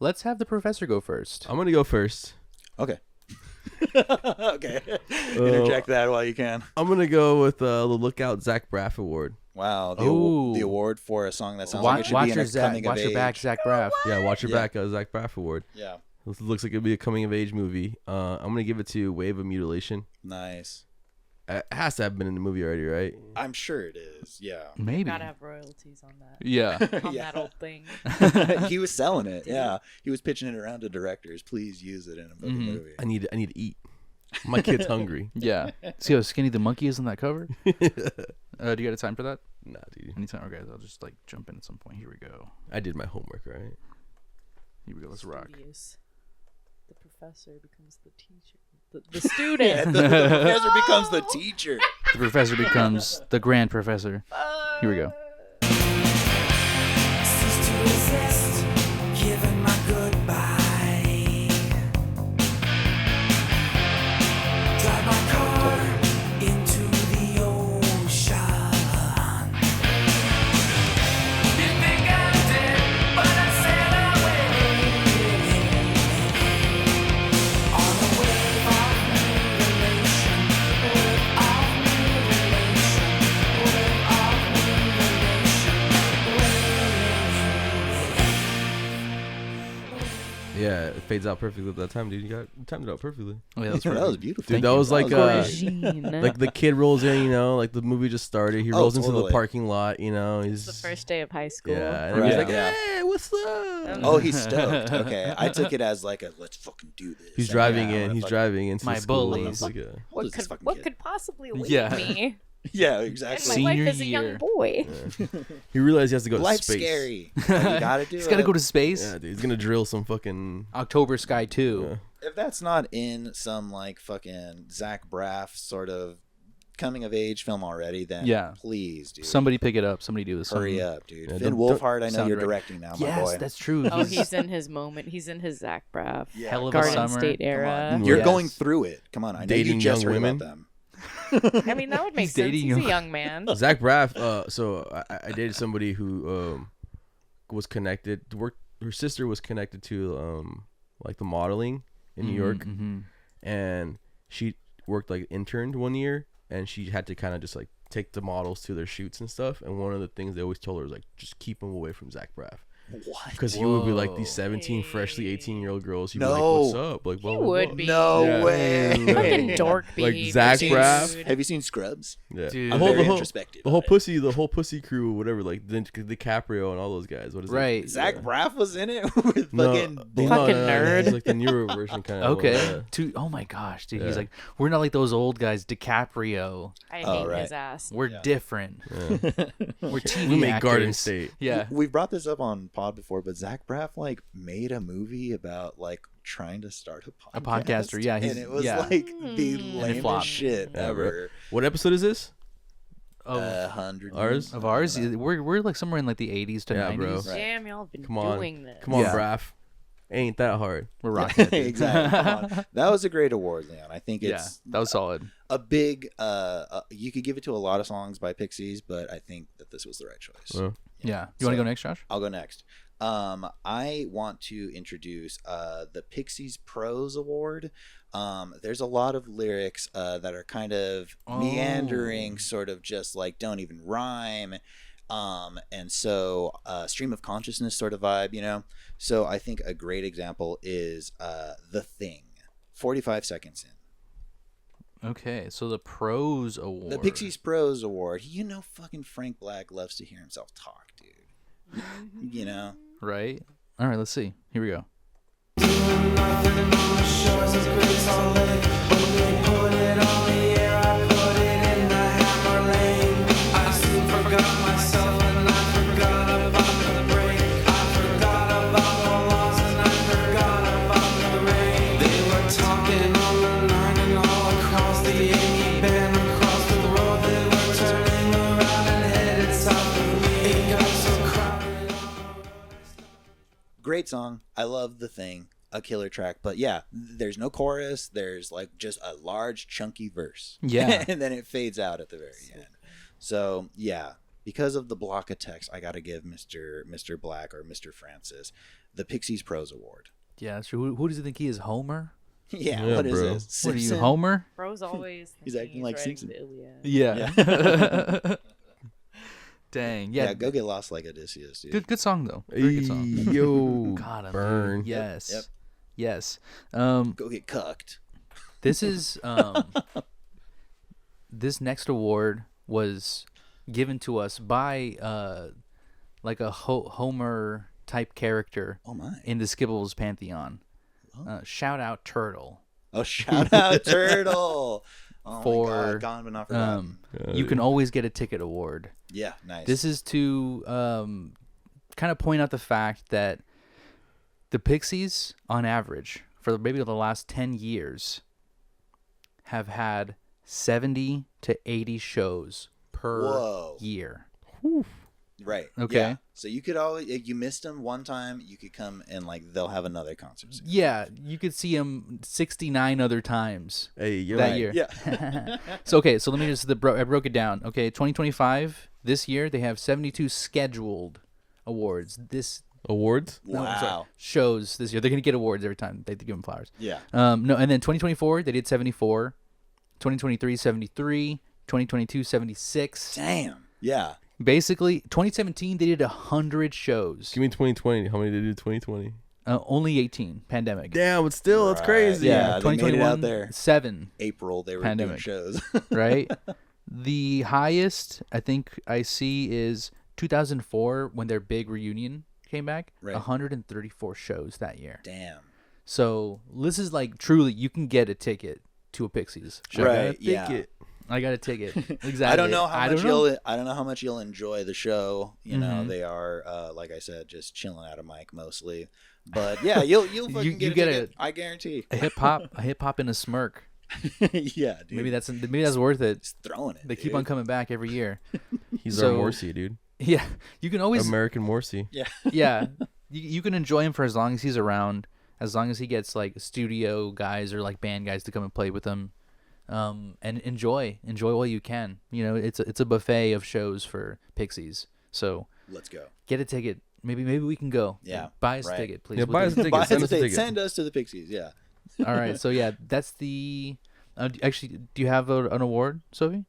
Let's have the professor go first. I'm gonna go first. Okay. Okay. Interject that while you can. I'm gonna go with the Lookout Zach Braff Award. Wow. Ooh. The award for a song that sounds like it should Watch be in your a coming watch of your age. back, Zach Braff. Yeah, watch your Yeah. back, Zach Braff Award. Yeah. This looks like it'll be a coming of age movie. I'm gonna give it to Wave of Mutilation. Nice. It has to have been in the movie already, right? I'm sure it is. Yeah. Maybe. Gotta have royalties on that. Yeah. On Yeah. that old thing. He was selling it. Yeah. He was pitching it around to directors. Please use it in a fucking movie. I need to eat. My kid's hungry. Yeah. See how skinny the monkey is on that cover? Do you got a time for that? Nah, dude. Anytime. Okay, I'll just like jump in at some point. Here we go. I did my homework, right? Here we go. Let's rock. Studious. The professor becomes the teacher. The student. The professor becomes the teacher. The professor becomes the grand professor. Here we go. Cease to resist, giving my goodbye. Drive my car into the ocean. Didn't think I did, but I said away. On a wave of mutilation, wave of mutilation, wave of mutilation, Yeah, it fades out perfectly at that time, dude. You timed it out perfectly. Oh, yeah, that's That was perfect. beautiful. Dude, that was like Regine. like the kid rolls in, you know, like the movie just started. He Oh, rolls into the totally. parking lot, you know. He's It's the first day of high school. yeah, and Right. he's like, Yeah. "Hey, what's up?" Oh, he's stoked. Okay. I took it as like a let's fucking do this. He's And driving yeah, in. I'm He's fucking- driving into My the school. bullies. And it's like a, What is What this could fucking what kid? could possibly lead Yeah. me Yeah, in exactly. my Senior life as a year. young boy? he realized he has to go to Life's space. scary. But you gotta do He's it. got to go to space. Yeah, dude, he's gonna drill some fucking. October Sky 2. Yeah. If that's not in some like fucking Zach Braff sort of coming of age film already, then Yeah. please, dude. Somebody pick it up. Somebody do this. Hurry up, dude. Yeah, Finn don't- Wolfhard, I know sound you're right. directing now, my Yes, boy. that's true. Oh, he's in his moment. He's in his Zach Braff. Yeah, hell of a Garden summer. State come era. on. You're Yes. going through it. Come on, I know Dating you just young heard women? about them. I mean, that would make He's sense. dating He's a you. young man. Zach Braff. So I dated somebody who was connected. Her sister was connected to like the modeling in New York, Mhm. and she worked like interned one year, and she had to kind of just like take the models to their shoots and stuff. And one of the things they always told her was like, just keep them away from Zach Braff. What? Because he would be like these Whoa. 17 freshly 18-year-old girls. He'd be No. like, what's up? Like, He blah, blah, would blah. be. No Yeah. way. Fucking dork Like behavior. Zach dude. Braff? Have you seen Scrubs? Yeah. Dude. The I'm whole, very the whole, introspective. the whole on it. pussy crew, whatever, like DiCaprio and all those guys. What is Right. it? Zach Braff was in it with No, fucking. no, Fucking no, no, nerd. He's like the newer version kind of. Okay. Oh my gosh, dude. He's Yeah. like, we're not like those old guys, DiCaprio. I Oh, hate right. his ass. We're Yeah. different. We're TV We make actors. Garden State. Yeah. We've brought this up on pod before, but Zach Braff like made a movie about like trying to start a podcast. podcaster, yeah, he's- and it was yeah. like the Mm. lamest flopped. shit Yeah, ever. What episode is this? Of, 100 Ours? of ours, we're like somewhere in like the 80s to Yeah, 90s. bro. Right. Damn, y'all have been Come on. doing this. Come on, Yeah. Braff. Ain't that hard? We're rocking it. dude. exactly. Come on. That was a great award, Leon. I think Yeah, it's that was solid. a big. You could give it to a lot of songs by Pixies, but I think that this was the right choice. Yeah. You want to go next, Josh? I'll go next. I want to introduce the Pixies Prose Award. There's a lot of lyrics that are kind of meandering, sort of just like don't even rhyme. And so stream of consciousness sort of vibe, you know? So I think a great example is The Thing, 45 seconds in. Okay, so the Pros Award. The Pixies Prose Award. You know fucking Frank Black loves to hear himself talk, dude. You know? Right? All right, let's see. Here we go. great song. I love the thing. A killer track. But yeah, there's no chorus. There's like just a large chunky verse. Yeah. And then it fades out at the very end. So yeah, because of the block of text, I got to give Mr. Black or Mr. Francis the Pixies Prose Award. Yeah, that's true. Who does he think he is? Homer? Yeah, Yeah, what is bro. this? What are you, Simpson? Homer? Bro's always He's thinking acting like writing Simpson. the Iliad. Yeah. Dang. Yeah. Yeah. Go get lost like Odysseus, dude. Good song though. Very good song. Yo, God, I'm burn. Yes. Yep. Yes. Go get cucked. This is this next award was given to us by like a Homer type character Oh my. in the Skibbles pantheon. Shout out Turtle. Oh, shout out Turtle. Oh For, my God, gone but not forgotten. You can always get a ticket award. Yeah, nice. This is to kind of point out the fact that the Pixies, on average, for maybe the last 10 years, have had 70 to 80 shows per Whoa. year. Right. Okay. Yeah. So you could always, if you missed them one time, you could come and like they'll have another concert. soon. Yeah, you could see them 69 other times Hey, yo. that year. Yeah. So, okay, so let me just, I broke it down. Okay, 2025, this year, they have 72 scheduled awards. Awards? No, I'm sorry, Wow. shows this year. They're going to get awards every time they give them flowers. Yeah. No, and then 2024, they did 74. 2023, 73. 2022, 76. Damn. Yeah. Basically, 2017, they did 100 shows. Give me 2020. How many did you do 2020? Only 18, pandemic. Damn, but still, that's Right. crazy. Yeah, they made it 2021, out there. 7, April, they were Pandemic. doing shows. right? The highest I think I see is 2004 when their big reunion came back. Right. 134 shows that year. Damn. So this is like truly, you can get a ticket to a Pixies show. Right. Yeah. I got a ticket. Exactly. I don't know how much know. I don't know how much you'll enjoy the show. You know, Mhm. they are like I said, just chilling out of mic mostly. But yeah, you'll fucking You get, get a ticket, I guarantee. a hip hop and a smirk. Yeah, dude. Maybe that's worth it. Just throwing it. They keep dude. on coming back every year. He's So- our Morrissey, dude. Yeah, you can always American Morrissey. Yeah. yeah, you can enjoy him for as long as he's around, as long as he gets like studio guys or like band guys to come and play with him, and enjoy while you can. You know, it's a buffet of shows for Pixies. So Let's go. get a ticket. Maybe we can go. Yeah, buy us a right. ticket, please. Yeah, We'll buy do us a it. ticket. Buy Send us us a a ticket. Send us to the Pixies. Yeah. All right. So yeah, that's the. Actually, do you have an award, Sophie?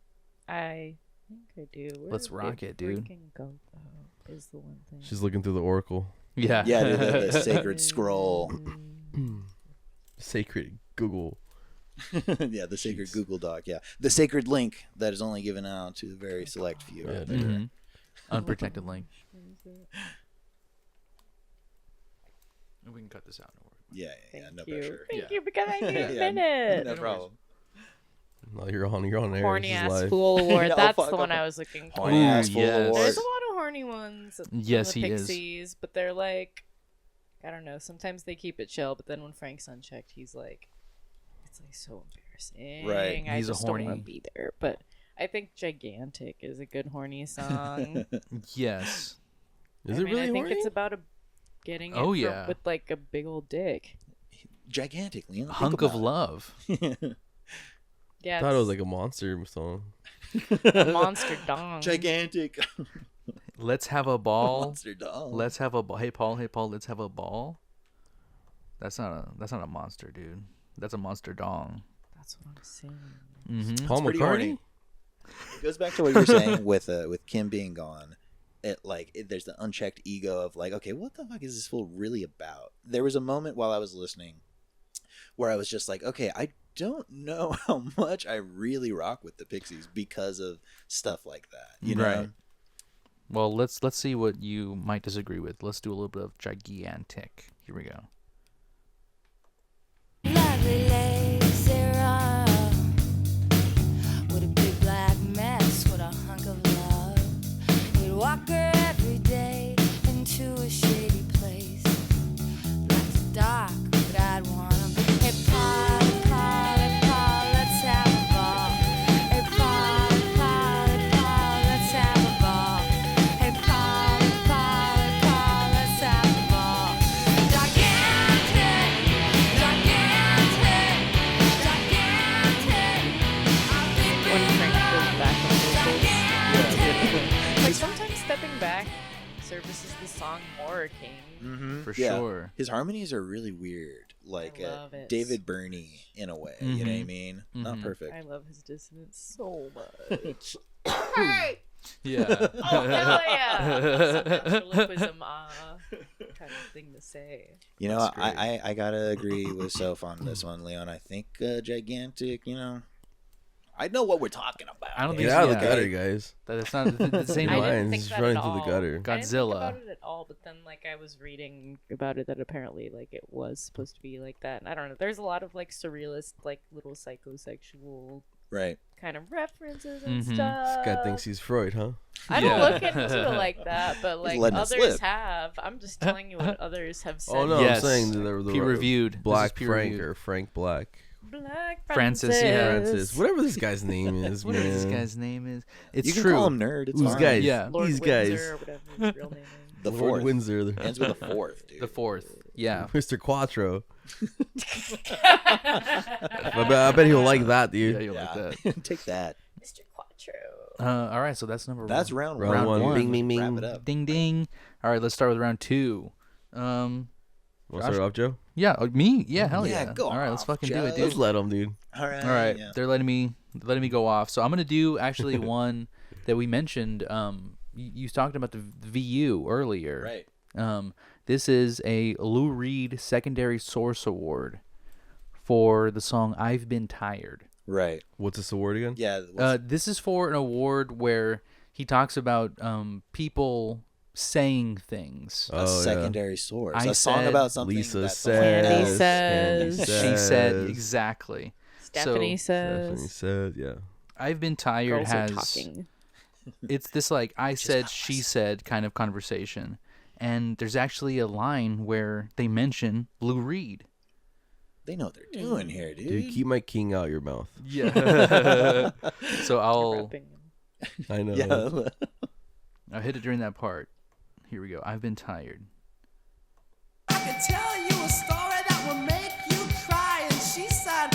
I think I do. Where Let's did rock it, dude. freaking go, though, is the one thing. She's looking through the Oracle. Yeah. Yeah, dude, the sacred scroll. Sacred Google. Yeah, the sacred Google Doc. Yeah, the sacred link that is only given out to a very select few. Yeah, out dude. there. Mhm. Unprotected link. We can cut this out. No worries. Yeah, Thank no you. pressure. Thank Yeah. you, because I need Yeah, a minute. No problem. No, you're on air. Horny This is ass live. fool award. No, That's fuck the one off. I was looking for. Horny ass Ooh, full yes. award. There's a lot of horny ones. From Yes, the he is. Pixies, but they're like, I don't know. Sometimes they keep it chill, but then when Frank's unchecked, he's like, it's like so embarrassing. Right. I He's a just don't want horny- to be there. But I think "Gigantic" is a good horny song. Yes. Is I it mean, really I think horny? it's about getting it Oh, from- yeah. with like a big old dick. Gigantic, Liam. Think Hunk of about love. it. Yeah, I thought it was it's like a monster song. a monster dong. Gigantic. Let's have a ball. Monster dog. Let's have a ball. Hey Paul, let's have a ball. That's not a monster, dude. That's a monster dong. That's what I'm saying. Mm-hmm. Paul pretty McCartney? horny. It goes back to what you were saying with Kim being gone. There's the unchecked ego of like, okay, what the fuck is this fool really about? There was a moment while I was listening where I was just like, okay, I don't know how much I really rock with the Pixies because of stuff like that. You know? Right. Well, let's see what you might disagree with. Let's do a little bit of Gigantic. Here we go. Lovely legs, they're all with a big black mess, with a hunk of love. You'd walk her every day into a shady place. Like the dark, but I'd wanna be. Hey, Polly, Polly, Polly, let's have a ball. Hey, Polly, Polly, Polly, let's have a ball. Hey, Polly, Polly, Polly, let's have a ball. song Horror King. Mm-hmm. For sure. His harmonies are really weird, like I love it. David Byrne in a way. You know what I Mhm. mean? Not Mhm. perfect. I love his dissonance so much. Yeah. Oh, hell yeah. Some ventriloquism kind of thing to say. You know, That's great. I gotta agree with Soph on this one, Leon. I think Gigantic. You know, I know what we're talking about. I don't Get think out of the yeah. gutter, guys. That it's not the same. I way. didn't Lions think just that running at through the all. gutter. I didn't think Godzilla. about it at all, but then like I was reading about it that apparently like it was supposed to be like that. And I don't know. There's a lot of like surrealist, like little psychosexual Right. kind of references and Mhm. stuff. This guy thinks he's Freud, huh? I don't Yeah. look into it like that, but like letting it others slip. have. I'm just telling you what others have said. Oh no, Yes. I'm saying the Peer-reviewed. This is Black Frank peer-reviewed. or Frank Black. Black Francis, yeah. Francis, whatever this guy's name is, Whatever man. this guy's name is, it's You can true. call him nerd. It's These fine. guys, Yeah. Lord these Windsor guys. or whatever his real name is. The Lord fourth Windsor, ends with a fourth, dude. The fourth. Yeah. Mr. Quattro. I bet he'll like that, Yeah, dude. you'll like Yeah. that. Take that. Mr. Quattro. All right, so that's number That's one. round one. Round one. one. Bing, bing, bing. Wrap it up. Ding ding. All right, let's start with round two. Want to Josh? start off, Joe? Yeah, me. Yeah, hell Yeah, yeah. go All right, let's off, fucking do it, Joe. dude. Just let him, dude. All right. All right, Yeah. they're letting me go off. So I'm gonna do actually one that we mentioned. You talked about the VU earlier. Right. This is a Lou Reed Secondary Source Award for the song "I've Been Tired." Right. What's this award again? Yeah. This is for an award where he talks about people saying things. a Oh, yeah. secondary source. I A song said- about something Lisa that says. Candy else- says. She says. said exactly. Stephanie So, says. Stephanie said, yeah. I've Been Tired Girls are has talking. it's this like I said, she said kind of conversation, and there's actually a line where they mention Lou Reed. They know what they're doing here, dude. Dude, keep my king out your mouth. Yeah. So I'll Rapping. I know. Yeah. I'll hit it during that part. Here we go. I've been tired. I could tell you a story that will make you cry. And she said,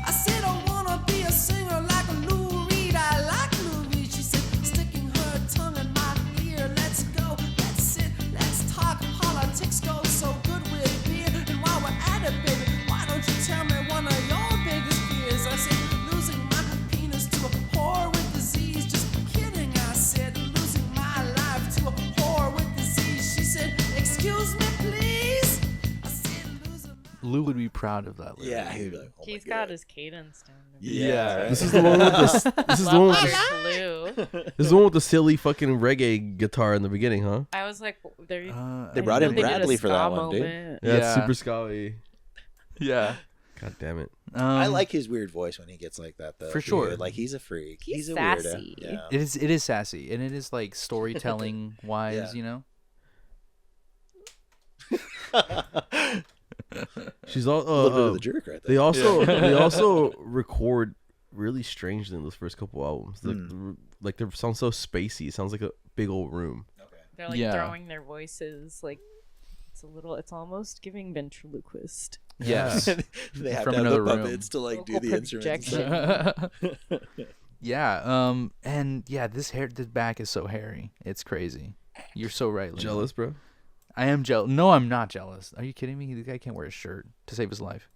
I said, I wanna be a singer like Lou Reed. I like Lou Reed. She said, sticking her tongue in my ear. Let's go, let's sit, let's talk. Politics go so good with beer. And while we're at it, baby, why don't you tell me one of your biggest fears? I said, losing my penis to a whore with disease. Just kidding, I said, losing my life to a whore with disease. She said, excuse me, please. I said, losing my Lou would be proud of that. Lyric. Yeah. He'd be like, oh He's my got God. his cadence down. Yeah. Right. This is the one with the this is the one with the, Lou. this is the one with the silly fucking reggae guitar in the beginning, huh? I was like, They I brought didn't in know they did a Bradley for that ska one, dude. moment. Yeah, it's Yeah. super scally. Yeah. God damn it. I like his weird voice when he gets like that, though. For dude. sure. Like he's a freak. He's a sassy. weirdo. Yeah. It is sassy, and it is like storytelling wise, Yeah. you know. She's all a little bit of the jerk right they there. also record really strangely in those first couple albums. Like they sound so spacey. It sounds like a big old room. They're like Yeah. throwing their voices like it's almost giving ventriloquist. Yes. They have From to have another the room. puppets to like do Vocal the instruments. and stuff. projection. Yeah. And yeah, this back is so hairy. It's crazy. You're so right. Leon. Jealous, bro. I am jealous. No, I'm not jealous. Are you kidding me? The guy can't wear a shirt to save his life.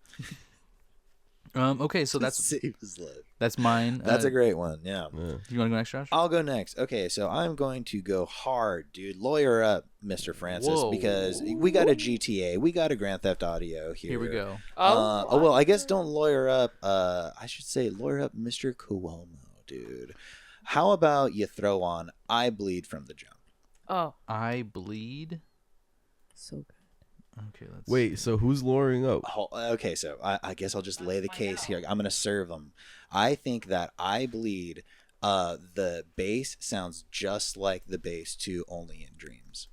Okay, so that's Save his life. that's mine. That's a great one. Yeah. Yeah. You want to go next, Josh? I'll go next. Okay, so I'm going to go hard, dude. Lawyer up, Mr. Francis, Whoa. because we got a GTA, we got a Grand Theft Audio here. Here we go. Well, I guess don't lawyer up. I should say lawyer up, Mr. Cuomo, dude. How about you throw on "I Bleed" from the jump? Oh, I bleed. so good. Okay, let's Wait, so who's luring up? Okay, so I guess I'll just lay the case here. I'm gonna serve them. I think that "I Bleed," the bass sounds just like the bass to "Only in Dreams,"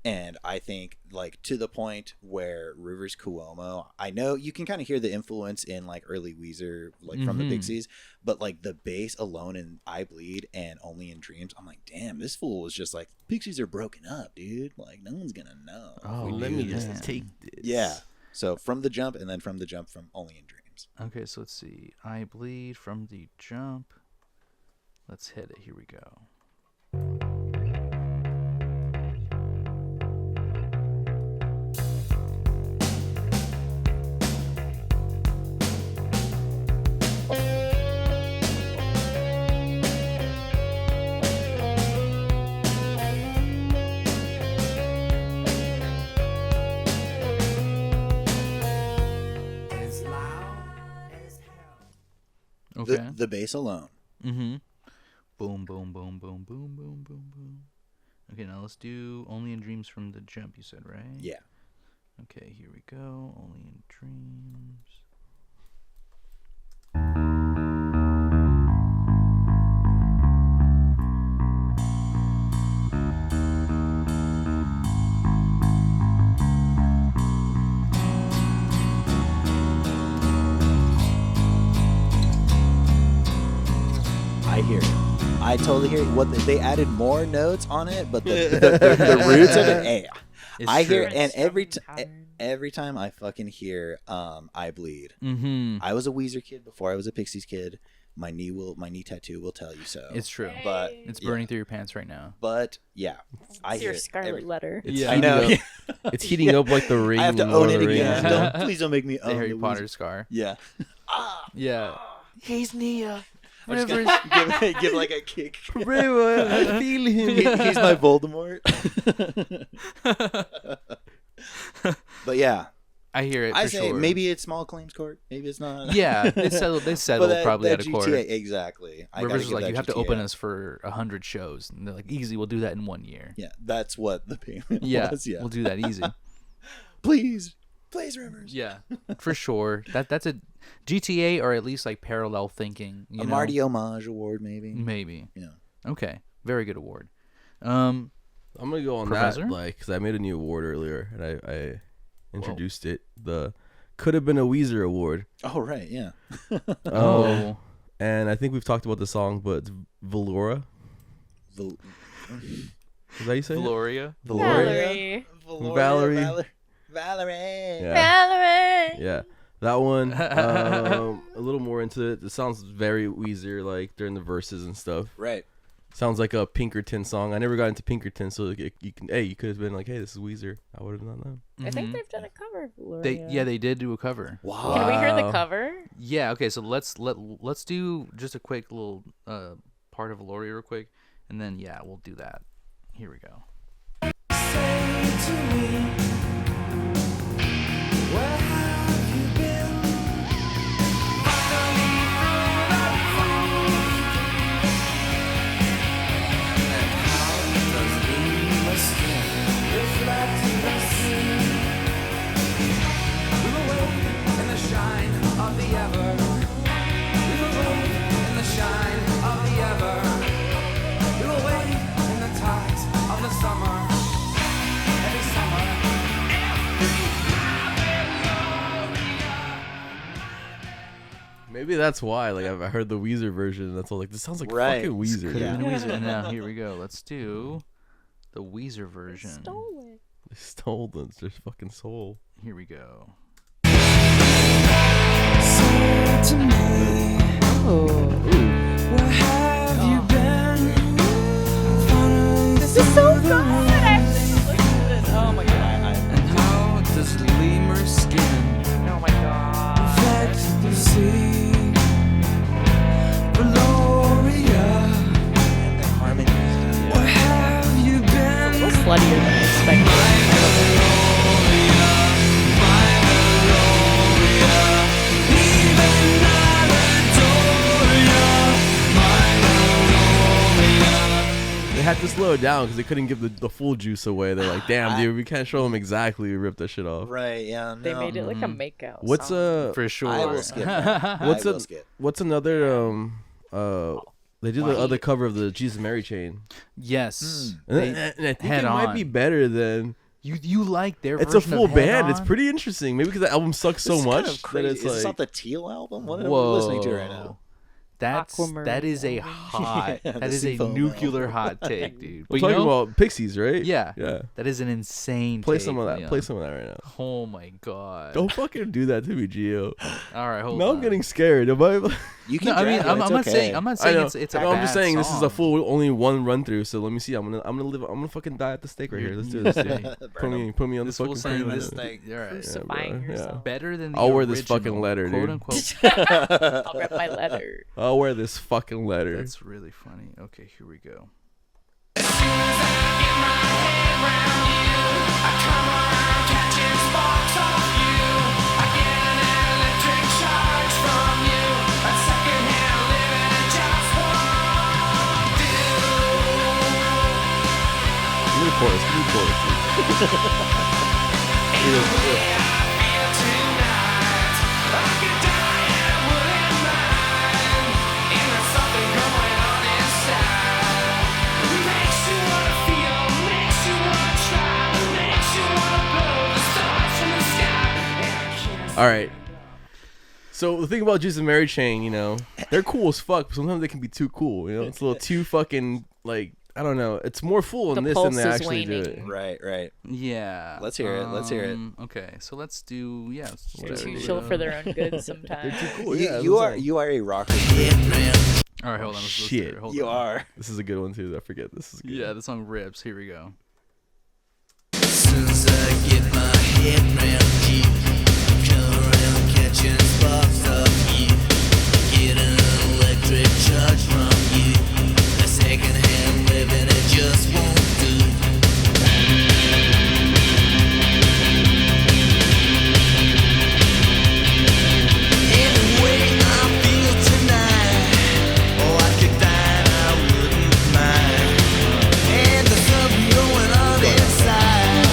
and I think like to the point where Rivers Cuomo. I know you can kind of hear the influence in like early Weezer, like from the Mhm. Pixies, but like the bass alone in "I Bleed" and "Only in Dreams," I'm like, damn, this fool was just like, Pixies are broken up, dude. Like no one's gonna know. Oh, Let me dude, just man. take this. Yeah. So from the jump, and then from the jump from "Only in Dreams." Okay, so let's see. I bleed from the jump. Let's hit it. Here we go. Okay. The bass alone. Mm-hmm. Boom, boom, boom, boom, boom, boom, boom, boom. Okay, now let's do Only in Dreams from the Jump, you said, right? Yeah. Okay, here we go. Only in Dreams. I hear it. I totally hear it. What they added more notes on it, but the roots of it. Hey, It's I true. hear it, and every Pattern. time I fucking hear "I Bleed." Mm-hmm. I was a Weezer kid before I was a Pixies kid. My knee tattoo will tell you so. It's true. But It's yeah. burning through your pants right now. But yeah, I It's hear your it scarlet every- letter. It's Yeah. I heating know. up- It's heating up like the ring. I have to in own Lord it of the again. Rings. Yeah. Please don't make me The own Harry the Potter Weezer. scar. Yeah. Yeah. He's Nia. I'm just Rivers. Give like a kick. I feel him. He's my Voldemort. But yeah, I hear it. I for say sure. maybe it's small claims court. Maybe it's not. Yeah, they settled. They But settled that, probably that out of court. GTA, exactly. I gotta Rivers was give like, that you have to GTA. open us for 100 shows, and they're like, easy, we'll do that in 1 year. Yeah, that's what the payment Yeah, was. Yeah, we'll do that easy. please, Rivers. Yeah, for sure. That's a GTA, or at least like parallel thinking. You A know? Marty homage award, maybe. Maybe. Yeah. Okay, very good award. I'm gonna go on Professor? that, like, because I made a new award earlier, and I introduced it. The could have been a Weezer award. Oh right, yeah. Oh, And I think we've talked about the song, but it's Valora. Val- Is that how you say it? Gloria. Valerie. Valerie. Yeah. Valerie. Yeah, that one. A little more into it. It sounds very Weezer, like during the verses and stuff. Right. Sounds like a Pinkerton song. I never got into Pinkerton, so you could have been like, hey, this is Weezer. I would have not known. I think they've done a cover of Valeria. They did do a cover. Wow. Can we hear the Wow. cover? Yeah. Okay. So let's do just a quick little part of Gloria real quick, and then yeah, we'll do that. Here we go. Maybe that's why. Like, I heard the Weezer version, and that's all. Like, this sounds like Right. fucking Weezer. Could have dude. been Weezer. And now here we go. Let's do the Weezer version. Stole it. They stole their fucking soul. Here we go. This is so good. I have to listen to this. Oh my god. And how does lemur skin Oh my god. affect the sea? Gloria, And the harmonies. where have you It's a been? little sluttier than I expected. They had to slow it down because they couldn't give the full juice away. They're like, damn, dude, we can't show them exactly. We ripped that shit off. Right. Yeah. No. They made it like a makeout. What's song. For sure. I will skip that. What's I a- will skip. What's another they did the other cover of the Jesus and Mary chain. Yes. And, They- and I think head it might on. be better than You like their it's a version of full Head band. It's On? pretty interesting. Maybe because the album sucks so This is much kind of crazy. that it's Is this like not the Teal album? What are we Whoa. listening to right now? That Aquamarine is a album. hot. Yeah, that the is a Seafoam nuclear album. hot take, dude. we're But you talking know, about Pixies, right? yeah, Yeah. that is an insane. Play take, some of that. Leon. Play some of that right now. Oh my god. Don't fucking do that to me, Gio. All right, hold Now on. I'm getting scared. Am I? You can. No, I mean, drag it, I'm it's not okay. saying. I'm not I saying know. it's a No, I'm just bad saying this is a song. full only one run through. So let me see. I'm gonna fucking die at the stake right here. Let's do this. Put me on This the fool fucking saying pyramid. this. All right. Crucifying bro, yeah. yourself. Better than the I'll wear this original, fucking letter, quote dude. unquote. I'll rip my leather. I'll wear this fucking letter. That's really funny. Okay, here we go. All right. So the thing about Jesus and Mary Chain, you know, they're cool as fuck, but sometimes they can be too cool. You know, it's a little too fucking like I don't know. It's more full in The this pulse than they is actually do waning. it. Right. Yeah. Let's hear it. Let's hear it. Okay, so let's do let's They're do, too chill for their own good sometimes. They're too cool. You, Yeah, you that's are all. you are a rocker. All right, hold on. Let's Shit. do it. Hold You on. are. This is a good one too. I forget. This is good. Yeah, the song rips. Here we go. Since I get my head round you, come around catching sparks of you, get an electric charge from you. A second-hand living, it just won't do. Anyway, I feel tonight. Oh, I could die and I wouldn't mind. And there's something going on inside.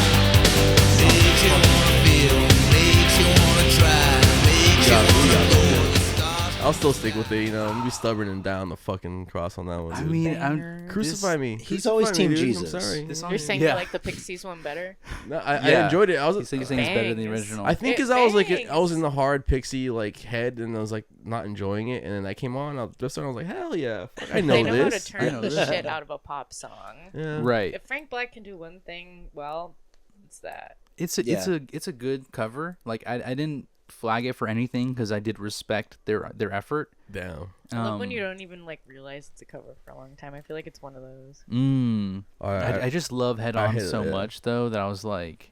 Makes you wanna feel, makes you wanna try, makes you wanna go the stars. I'll still stick with it. You know, I'm gonna be stubborn and down the fucking cross on that one. I dude. mean, Banger. Crucify me. He's Crucify always me, Team dude. Jesus. I'm sorry. This song You're is- saying yeah. you like the Pixies one better? No, I Yeah. enjoyed it. I was. He thinks better than the Bangs. original. I think It because I was like I was bangs. in the hard Pixie like head and I was like not enjoying it, and then that came on. I was like, hell yeah, fuck, I know They know how to this. I turn know the this. shit out of a pop song. Yeah. right. If Frank Black can do one thing, well, it's that. It's a Yeah. it's a good cover. Like I didn't flag it for anything because I did respect their effort. Down. I love when you don't even like realize it's a cover for a long time. I feel like it's one of those. I just love Head I On hit it, so yeah. much though that I was like,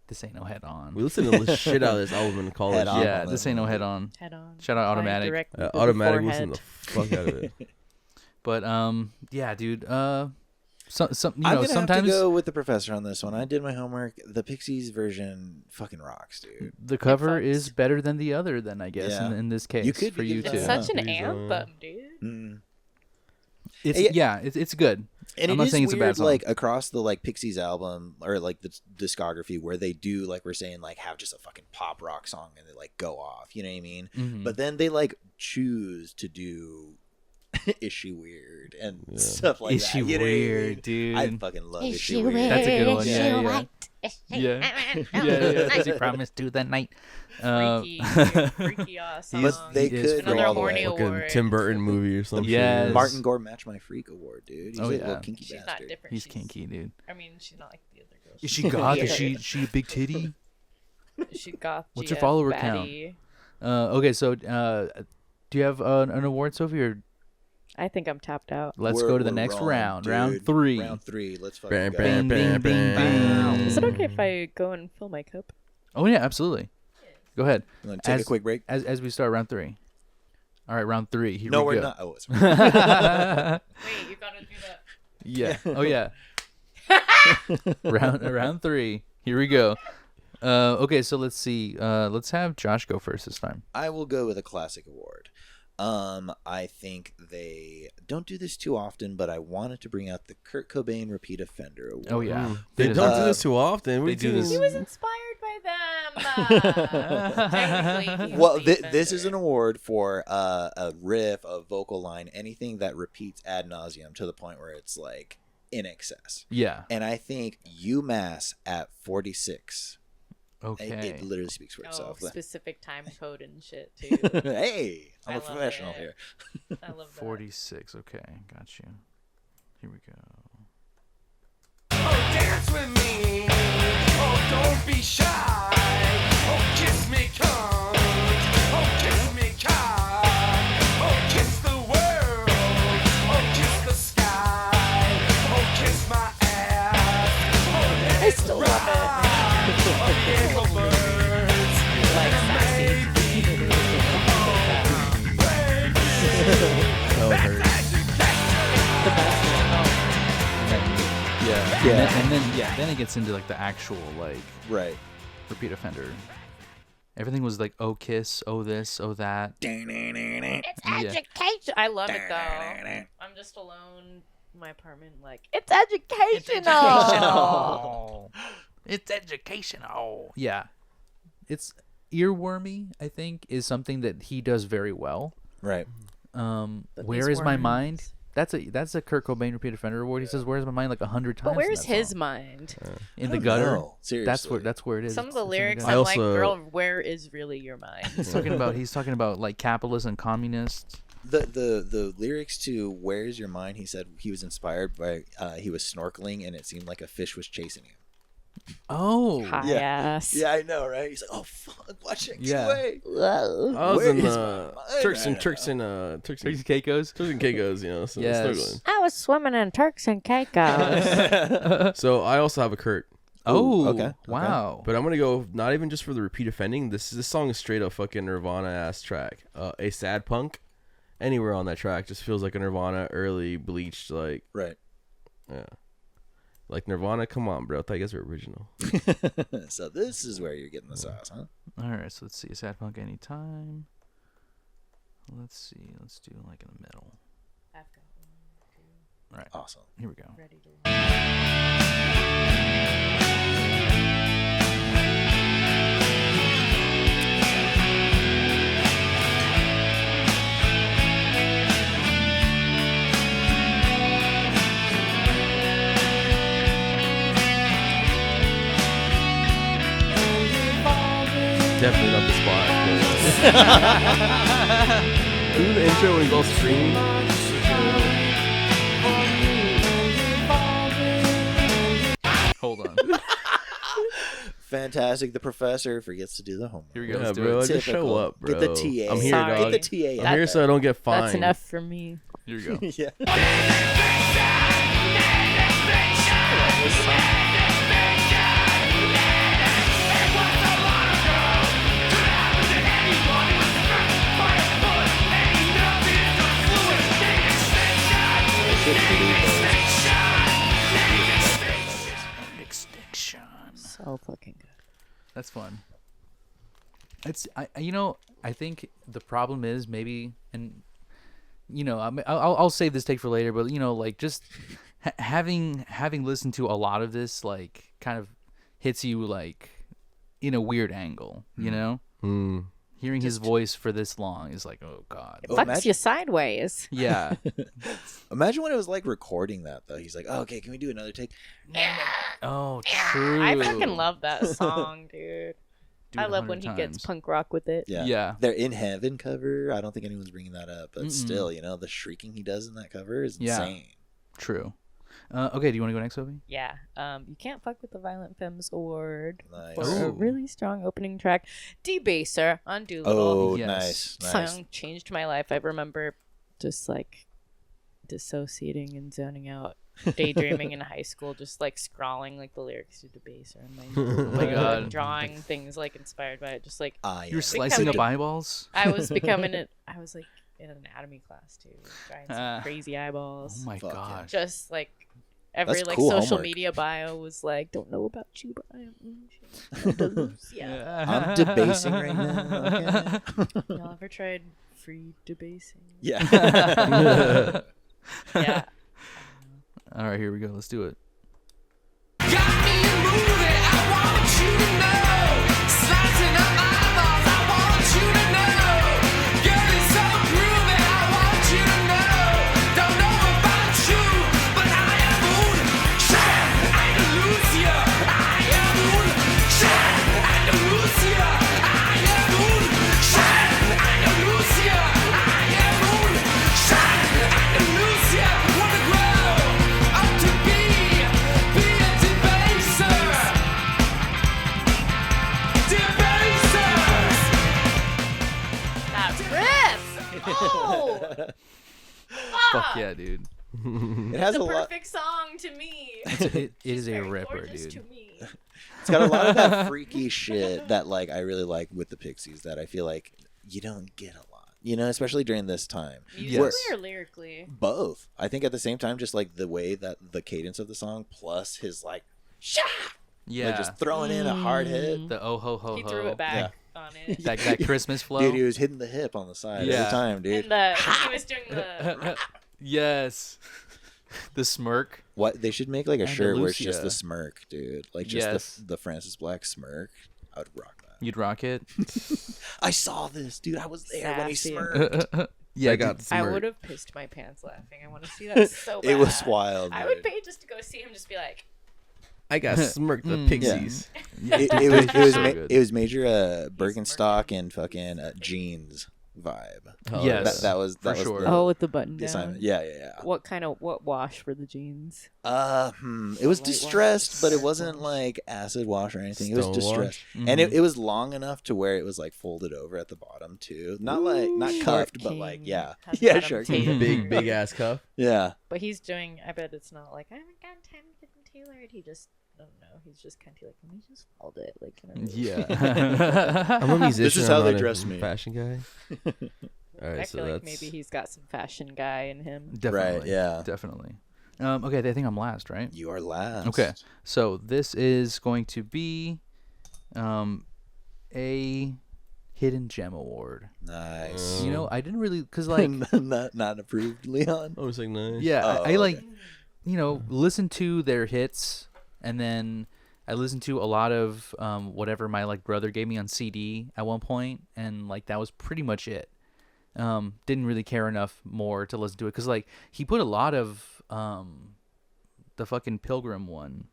this ain't no Head On. We listened to the shit out of this album in college. Head On. Yeah, this ain't no Head On. Head on. Shout out Fly Automatic. directly to the Automatic forehead. listened the fuck out of it. But yeah, dude. Some you I'm know gonna sometimes have to go with the professor on this one. I did my homework. The Pixies version fucking rocks, dude. the cover fucks. is better than the other. Then I guess Yeah. in this case You could for be you giving too. It's that such an Please, anthem, dude. Mm. It's Yeah. it's good. And I'm it not is saying it's a weird, bad song. like across the like Pixies album or like the discography, where they do like we're saying like have just a fucking pop rock song and they like go off. You know what I mean? Mhm. But then they like choose to do "Is She Weird" and stuff like Is that. she You know what I mean? weird, dude? I fucking love "Is She Weird." That's a good one. Is Yeah, she yeah. white? yeah. Does he promise to the night? Freaky, dude. Freaky awesome. But they He is could go Another all the horny way. award. Fucking Tim Burton movie or something. Yes. Martin Gore Match My Freak Award, dude. He's Oh, a yeah. little kinky She's not bastard. different. He's she's, kinky, dude. I mean, she's not like the other girls. Is she goth? Yeah. Is she a big titty? She goth. What's your GF follower count? baddie. Okay, so do you have an award, Sophie, or I think I'm tapped out. let's We're- go to the we're next wrong, round, dude. round 3. Round 3. Let's Bam, fucking go. bam, Bing, bing, bing, bing. Is it okay if I go and fill my cup? Oh yeah, absolutely. Go ahead. You wanna take a quick break? As we start round 3. All right, round 3. Here No, we we're go. not. Oh, it's Wait, you gotta do that. Yeah. Oh yeah. round 3. Here we go. Okay, so let's see. Let's have Josh go first this time. I will go with a classic award. I think they don't do this too often, but I wanted to bring out the Kurt Cobain Repeat Offender Award. Oh yeah. They It is- don't do this too often. they do this- He was inspired by them. Technically, he was Well, the this is an offender. award for a riff, a vocal line, anything that repeats ad nauseum to the point where it's like in excess. Yeah. And I think UMass at 46. Okay. It literally speaks for Oh, itself. specific time code and shit too. Hey, I'm I a love professional it. here. I love that. 46. Okay, got you. Here we go. Dance with me. Oh, don't be shy. Oh, kiss me, come. Oh, kiss me, kind. Oh, kiss the world. Oh, kiss the sky. Oh, kiss my ass. Oh, I still love it. oh, the eagle birds. Like sassy. That hurts. The best one. Yeah. Yeah. And then it gets into like the actual like Right. repeat offender. Everything was like oh kiss, oh this, oh that. It's Yeah. education. I love it though. I'm just alone. my apartment like it's educational. It's educational. Yeah. It's earwormy, I think, is something that he does very well. Right. Where is my mind? That's a Kurt Cobain Repeat Offender Award. He says, "Where's my mind?" like 100 times. But where's in that his song. mind? In the gutter. know. Seriously. That's where it is. Some of the It's in lyrics, gutter. I'm like, also- girl, where is really your mind? He's talking about like capitalists and communists. The lyrics to "Where's Your Mind?" He said he was inspired by he was snorkeling and it seemed like a fish was chasing him. Oh, High Yeah. ass. Yeah, I know, right? He's like, "Oh fuck, watch it Yeah. away." Whoa. I was Where in is my mind Turks and right Turks now? and Turks Turks and and Caicos. Caicos, you know. So Yes. snorkeling. I was swimming in Turks and Caicos. So I also have a Kurt, Oh, okay. Wow. but I'm gonna go not even just for the repeat offending. This song is straight up fucking Nirvana ass track. A sad punk. Anywhere on that track just feels like a Nirvana early bleached like Right. yeah. Like Nirvana, come on, bro. I thought you guys were original. So this is where you're getting the sauce, huh? All right, so let's see. Sad punk anytime. Let's see. Let's do like in the middle. I've got one, All right, Awesome. here we go. ready to. Definitely not the spot. Remember the intro when he's all screaming? Hold on. Fantastic. The professor forgets to do the homework. Here we go. Yeah, Let's do bro. it. Just show Typical. up, bro. Get the TA. I'm here, Sorry. dog. Get the TA. I'm here so I don't get fined. That's enough for me. Here we go. Yeah. So fucking good. That's fun. I think the problem is maybe, and I'll save this take for later, but like just having listened to a lot of this, like kind of hits you like in a weird angle, you know? Mm. Hearing his voice for this long is like, oh god. Oh, Fucks imagine- you sideways. Yeah. Imagine what it was like recording that, though. He's like, "Oh, okay, can we do another take?" Oh, true. I fucking love that song, dude. Do I it love when 100 he gets times. punk rock with it. Yeah. Yeah. Their In Heaven cover, I don't think anyone's bringing that up, but Mm-mm. still, the shrieking he does in that cover is Yeah. insane. True. Okay, do you want to go next, Sophie? Yeah. You can't fuck with the Violent Femmes Award Nice. for a Ooh. really strong opening track. Debaser on Doolittle. Oh, Yes. nice. Song changed my life. I remember just like dissociating and zoning out, daydreaming in high school, just like scrawling like the lyrics to Debaser in my Oh my God. drawing things like inspired by it. Just like You were slicing up eyeballs? I was becoming it. I was like in an anatomy class too, drawing some crazy Oh eyeballs. my Fuck yeah. gosh. Just like every That's like cool social homework. media bio was like, don't know about you, but I am. Yeah. I'm debasing right now. Okay? Y'all ever tried free debasing? Yeah. Yeah. All right, here we go. Let's do it. Got me a movie, I want you to know. Slicing up my eyeballs, I want you to know. Girl, it's so groovy, I want you to know. Don't know about you, but I am moonshine. Andalusia, I am moonshine. Andalusia, I am moonshine. Andalusia, I am moonshine. Andalusia, wanna grow up to be a debaser. Debasers. That riff! Oh! Fuck yeah, dude. It has The a lot. perfect song to me. It is a Very ripper, gorgeous dude. to me. It's got a lot of that freaky shit that like I really like with the Pixies that I feel like you don't get a lot. Especially during this time. Musically Yes. or lyrically? Both. I think at the same time, just like the way that the cadence of the song plus his like, shah, Yeah. like just throwing in a hard hit. The oh ho ho He ho. threw it back on it. That Christmas flow. Dude, he was hitting the hip on the side Yeah. every time, dude. And he was doing the Yes. The smirk. What they should make like a shirt where it's just Andalusia. the smirk, dude. Like just Yes. the Francis Black smirk. I would rock that. You'd rock it. I saw this, dude. I was there when he Sassy. smirked. Yeah, I got I smirk. would have pissed my pants laughing. I want to see that so bad. It was wild. I dude. would pay just to go see him. Just be like, I got smirked the Mm. Pixies. It was So good. it was major Birkenstock and fucking jeans vibe. Oh, Yes. That was For was sure. the, oh, with the button the down. assignment. Yeah. What wash were the jeans? It was Light distressed, wash. but it wasn't like acid wash or anything. It was Stone distressed, wash? and it was long enough to where it was like folded over at the bottom too. Not not Shark cuffed, but like King has yeah, bottom sure. tape. big ass cuff. Yeah, But he's doing. I bet it's not like I haven't gotten time to get them tailored. He just, I don't know. He's just kind of like, let me just fold it. Like, you know, Yeah. I'm a musician. is how I'm they not a dress me. Fashion guy. All right, I so feel like that's maybe he's got some fashion guy in him. Definitely. Right, yeah. Definitely. Okay, I think I'm last, right? you are last. Okay. So this is going to be a hidden gem award. Nice. You know, I didn't really cuz like not approved, Leon. I was like nice. yeah, Oh, I like okay. you know, listen to their hits and then I listened to a lot of whatever my like brother gave me on CD at one point and like that was pretty much it. Didn't really care enough more to listen to it cuz like he put a lot of the fucking Pilgrim one.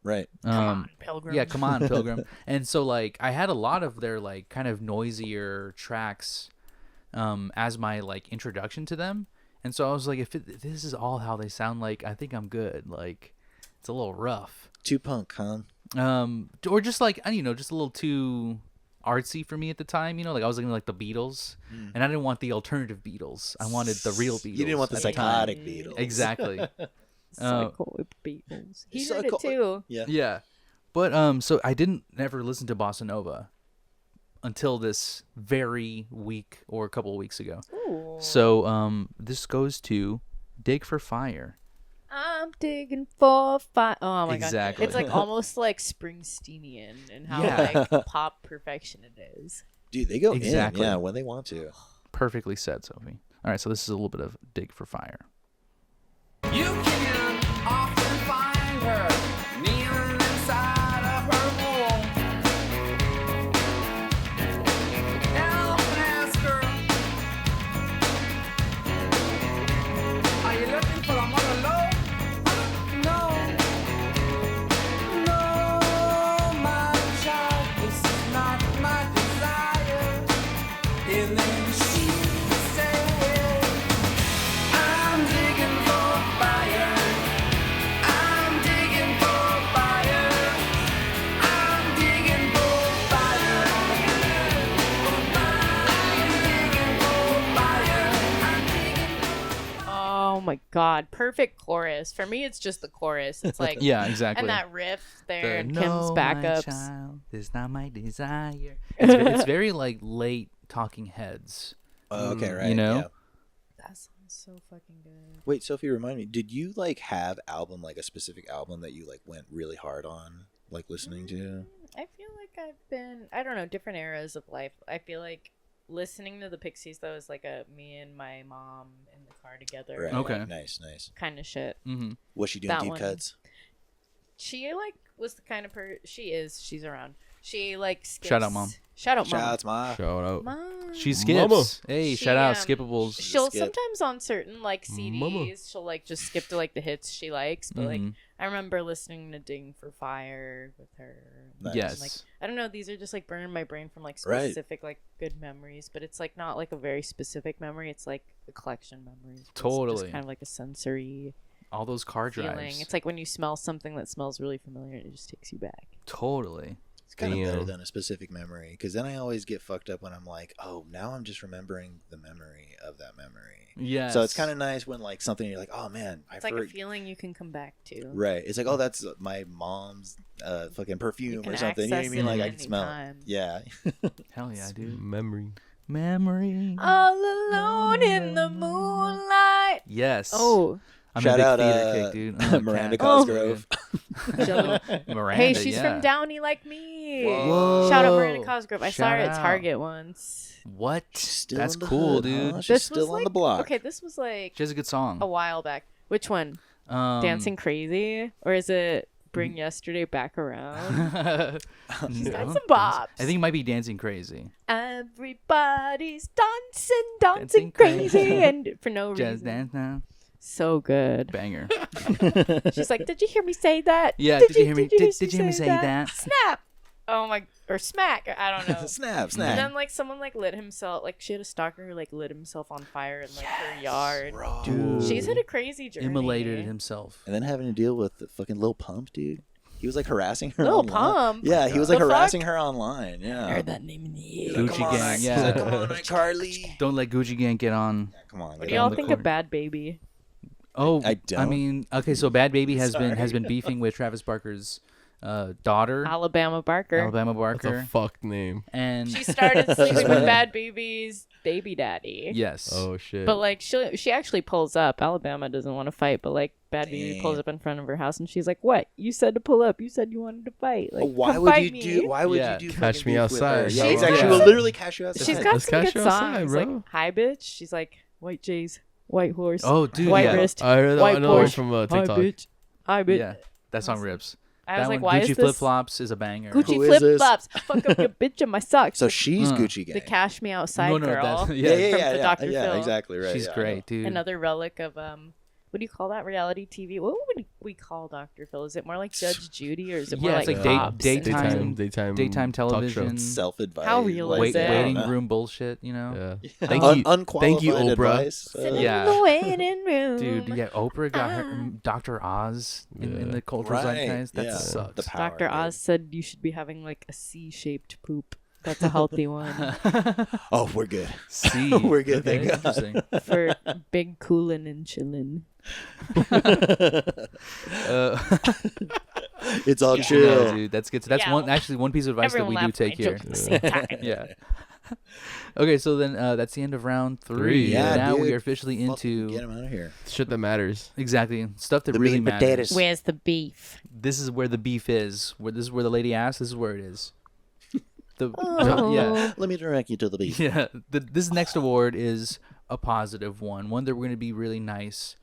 Right. Come on, Pilgrim. Yeah, come on, Pilgrim. And so like I had a lot of their like kind of noisier tracks as my like introduction to them. And so I was like if this is all how they sound like, I think I'm good. Like it's a little rough. Too punk, huh? Or just like I don't know, just a little too artsy for me at the time, you know, like I was looking like the Beatles and I didn't want the alternative Beatles. I wanted the real Beatles. You didn't want the at time. psychotic Beatles. Exactly. Psycho Beatles. He heard Psycho- it too. Yeah. Yeah. But so I didn't never listen to Bossa Nova until this very week or a couple of weeks ago. Ooh. So this goes to Dig for Fire. I'm digging for fire. Oh my Exactly. god. It's like almost like Springsteenian and how Yeah. like pop perfection it is. Dude, they go Exactly. in, yeah, when they want to. Perfectly said, Sophie. All right, so this is a little bit of Dig for Fire. You can often find her kneeling inside of her womb. Ask her, are you looking for a mother love? No, my child, this is not my desire. And then she said, I'm digging for fire. I'm digging for fire. I'm digging for fire. I'm digging for fire. Oh my god. Perfect chorus. For me it's just the chorus. It's like Yeah, exactly. and that riff there The, and "No, Kim's my backups. child, is not my desire. It's very like late Talking Heads. Oh, okay, right. You know? Yeah. That sounds so fucking good. Wait, Sophie, remind me. Did you like have album like a specific album that you like went really hard on, like listening to? I feel like I've been, I don't know, different eras of life. I feel like listening to the Pixies, though, is like a me and my mom in the car together Right. Okay. Nice. kind of shit. Mm-hmm. Was she doing That deep one. cuts? She like was the kind of she's around. She like skips. Shout out, Mom. Shout out, Mom. Shout out to my. Shout out. Mom. She skips. Mama. Hey, She, shout out um, Skippables. She'll Skip. sometimes on certain like CDs, Mama. she'll like just skip to like the hits she likes. But like Mhm. I remember listening to "Ding for Fire" with her. Nice. Yes. Like I don't know, these are just like burning my brain from like Right. specific like good memories, but it's like not like a very specific memory. It's like a collection memories. It's Totally. just kind of like a sensory All those car feeling. drives. It's like when you smell something that smells really familiar, and it just takes you back. Totally. It's kind of better Damn. than a specific memory, because then I always get fucked up when I'm like, oh, now I'm just remembering the memory of that memory. Yeah. So it's kind of nice when like something you're like, oh man, It's like a feeling you can come back to. Right. It's like, oh, that's my mom's fucking You perfume can or something. You know what I access mean? it Like I at can any smell. time. It. Yeah. Hell yeah, dude. Memory. Memory. All alone in the moonlight. Yes. Oh, I'm Shout a big out theater kid, dude. Oh, Miranda Cat. Cosgrove. Miranda. hey, she's yeah. from Downey like me. Whoa. Shout out Miranda Cosgrove. I saw her Shout at out. Target once. What? Still That's in the cool, hood, dude. huh? She's This still was on the like- block. Okay, this was like She has a good song. a while back. Which one? Dancing Crazy, or is it Bring Yesterday Back Around? She's got some bops. I think it might be Dancing Crazy. Everybody's dancing crazy, and for no Just reason. dance now. So good. Banger. She's like, "Did you hear me say that? Yeah. Did you hear me? Did you hear me say that? Snap! Oh my, or smack! I don't know. Snap. And then like someone like lit himself. Like she had a stalker who like lit himself on fire in like her yard. Dude. She's had a crazy journey. Immolated himself. And then having to deal with the fucking Lil Pump, dude. He was like harassing her. Lil online. Pump? Yeah, he was like The fuck? harassing her online. Yeah. I heard that name in the air. Gucci Come on, Gang. he's Yeah. like, come on, Carly. Don't let Gucci Gang get on. Come on. What get do y'all on the think court. of Bad Baby? Oh, I don't. mean, okay. So Bad Baby has Sorry. been beefing with Travis Barker's daughter, Alabama Barker. Alabama That's a Barker, fucked name. and She started sleeping with Bad Baby's baby daddy. yes. Oh shit. But like she actually pulls up. Alabama doesn't want to fight, but like Bad Baby Damn. pulls up in front of her house and she's like, "What? You said to pull up. You said you wanted to fight. Like, Why come would fight you me." do? Why would Yeah. you do? Catch fucking me beef with her? outside, Yeah, bro. exactly. She Yeah. will literally catch you outside. She's got Let's some catch good you outside, songs. bro. Like Hi Bitch. She's like White Jays, White Horse, Oh, dude. White yeah. Wrist, I heard White another one Porsche. from Hi TikTok. Bitch. Hi Bitch. Yeah. That song rips. I That was like, one, why Gucci is Flip this Flops is a banger. Gucci Who is flip this? flops? Fuck up your bitch in my socks. So she's Gucci Gang. the Cash Me Outside No, no, girl. that's- yeah, yeah, from yeah, the yeah, Dr. yeah, Phil. exactly right. She's yeah, I great, know. dude. Another relic of what do you call that? Reality TV. What would we call Dr. Phil? Is it more like Judge Judy or is it more Yeah, like it's like Cops and- daytime talk show. television, Self-advice. How real like, is it? waiting yeah. room bullshit. You know. Yeah. Un- Thank you, unqualified Oprah. advice. Sit in Yeah. the waiting room. Dude, yeah, Oprah got her, Dr. Oz in Yeah. the cultural Right, zeitgeist. That yeah. sucks. The power, Dr. dude. Oz said you should be having like a C-shaped poop. That's a healthy one Oh, we're good. See, We're good, thank God. Interesting. for big coolin' and chillin'. It's all Yeah, chill. dude. That's good. That's Yeah. one piece of advice Everyone that we do laughed at take my here. joke at the same time. Yeah. Okay, so then that's the end of round 3. Yeah, now we dude. are officially Fucking into get him out of here. Shit that matters. exactly stuff that The really meat and matters. potatoes. Where's the beef? This is where the beef is. Where this is where the lady asked. This is where it is. The Oh. yeah. Let me direct you to the beef. Yeah, this next award is a positive one that we're going to be really nice.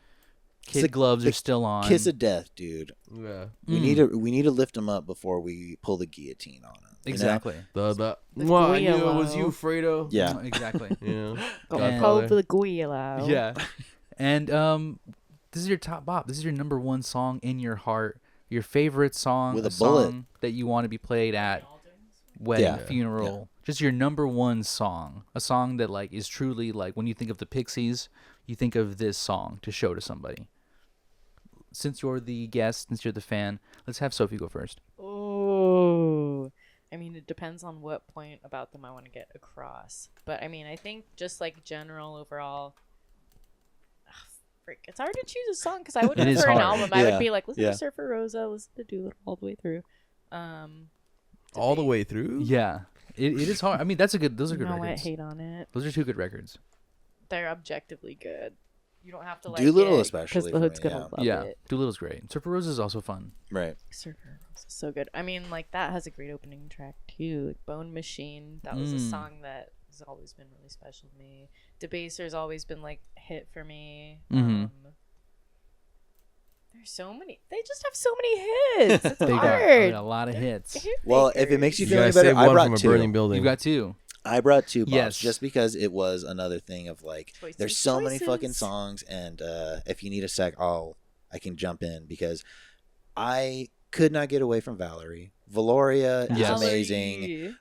Kid the- gloves the are still on. Kiss of death, dude. Yeah. We need to lift him up before we pull the guillotine on him. you know? Exactly. The With well, I knew it was Guillo. you, Fredo. Yeah. Exactly. Yeah. Go And- cold for the guillo. Yeah. And this is your top bop. This is your number one song in your heart. Your favorite song, With a song bullet. that you want to be played at wedding, Yeah. funeral. Just your number one song. A song that like is truly like when you think of the Pixies, you think of this song to show to somebody. Since you're the guest, since you're the fan, let's have Sophie go first. Oh. I mean, it depends on what point about them I want to get across. But I mean, I think just like general overall. Frick, it's hard to choose a song because I would It is for an hard. album. I Yeah. would be like, listen Yeah. to Surfer Rosa, listen to Doolittle all the way through. All the way through? Yeah. It is hard. I mean, those are good You know what? records. Hate on it. Those are 2 good records. They're objectively good. You don't have to like Doolittle it, especially the for hood's me, gonna yeah. love Yeah. it. Doolittle's great. Surfer Rose is also fun. Right. Surfer Rosa is so good. I mean, like that has a great opening track too. Like Bone Machine, that was a song that has always been really special to me. Debaser's always been like a hit for me. Mhm. There's so many. They just have so many hits. It's They got hard. a lot of hits. Hit Well, if it makers. makes you You feel any guys better, saved I one from brought a burning 2. building. You got 2. I brought 2 bops Yes. just because it was another thing of like, Choices, there's so many fucking choices. songs, and if you need a sec, I can jump in because I could not get away from Valerie. Valoria is Yes. amazing.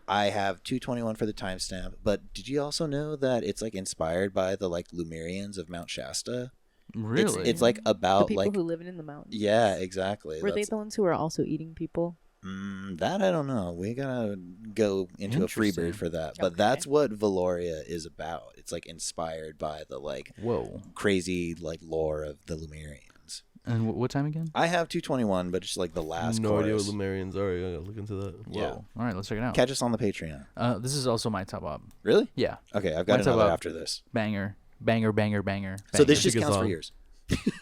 I have 221 for the timestamp, but did you also know that it's like inspired by the like Lemurians of Mount Shasta? Really? It's like the about people like who live in the mountains. yeah, exactly. Were they That's- the ones who were also eating people? that I don't know. We gotta go into a Interesting. freebird for that. But Okay. that's what Valoria is about. It's like inspired by the like Whoa. crazy like lore of the Lemurians. And what time again? I have 221, but it's like the last No idea what chorus. Lemurians are. I gotta look into that. Yeah. Whoa. All right, let's check it out. Catch us on the Patreon. This is also my top bop. Really? Yeah. Okay, I've got What's another up? after this. Banger. Banger, banger, banger. So this banger. just Good counts for song. yours.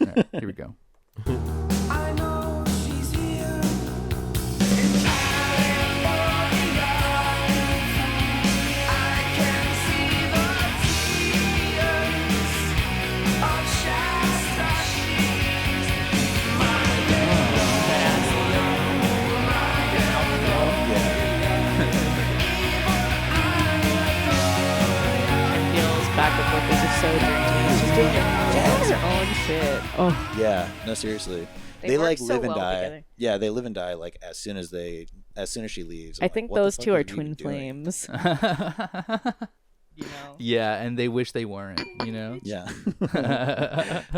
All right, here we go. I know she's here. I can see the tears of Shasta. She so dreamy. She's doing her own shit. Oh, Yeah, no, seriously. They They work like so live and well die. together. Yeah, they live and die like as soon as she leaves. I'm I like, think what the those fuck two is are Vivi twin doing? flames. You know. Yeah, and they wish they weren't. You know. Yeah.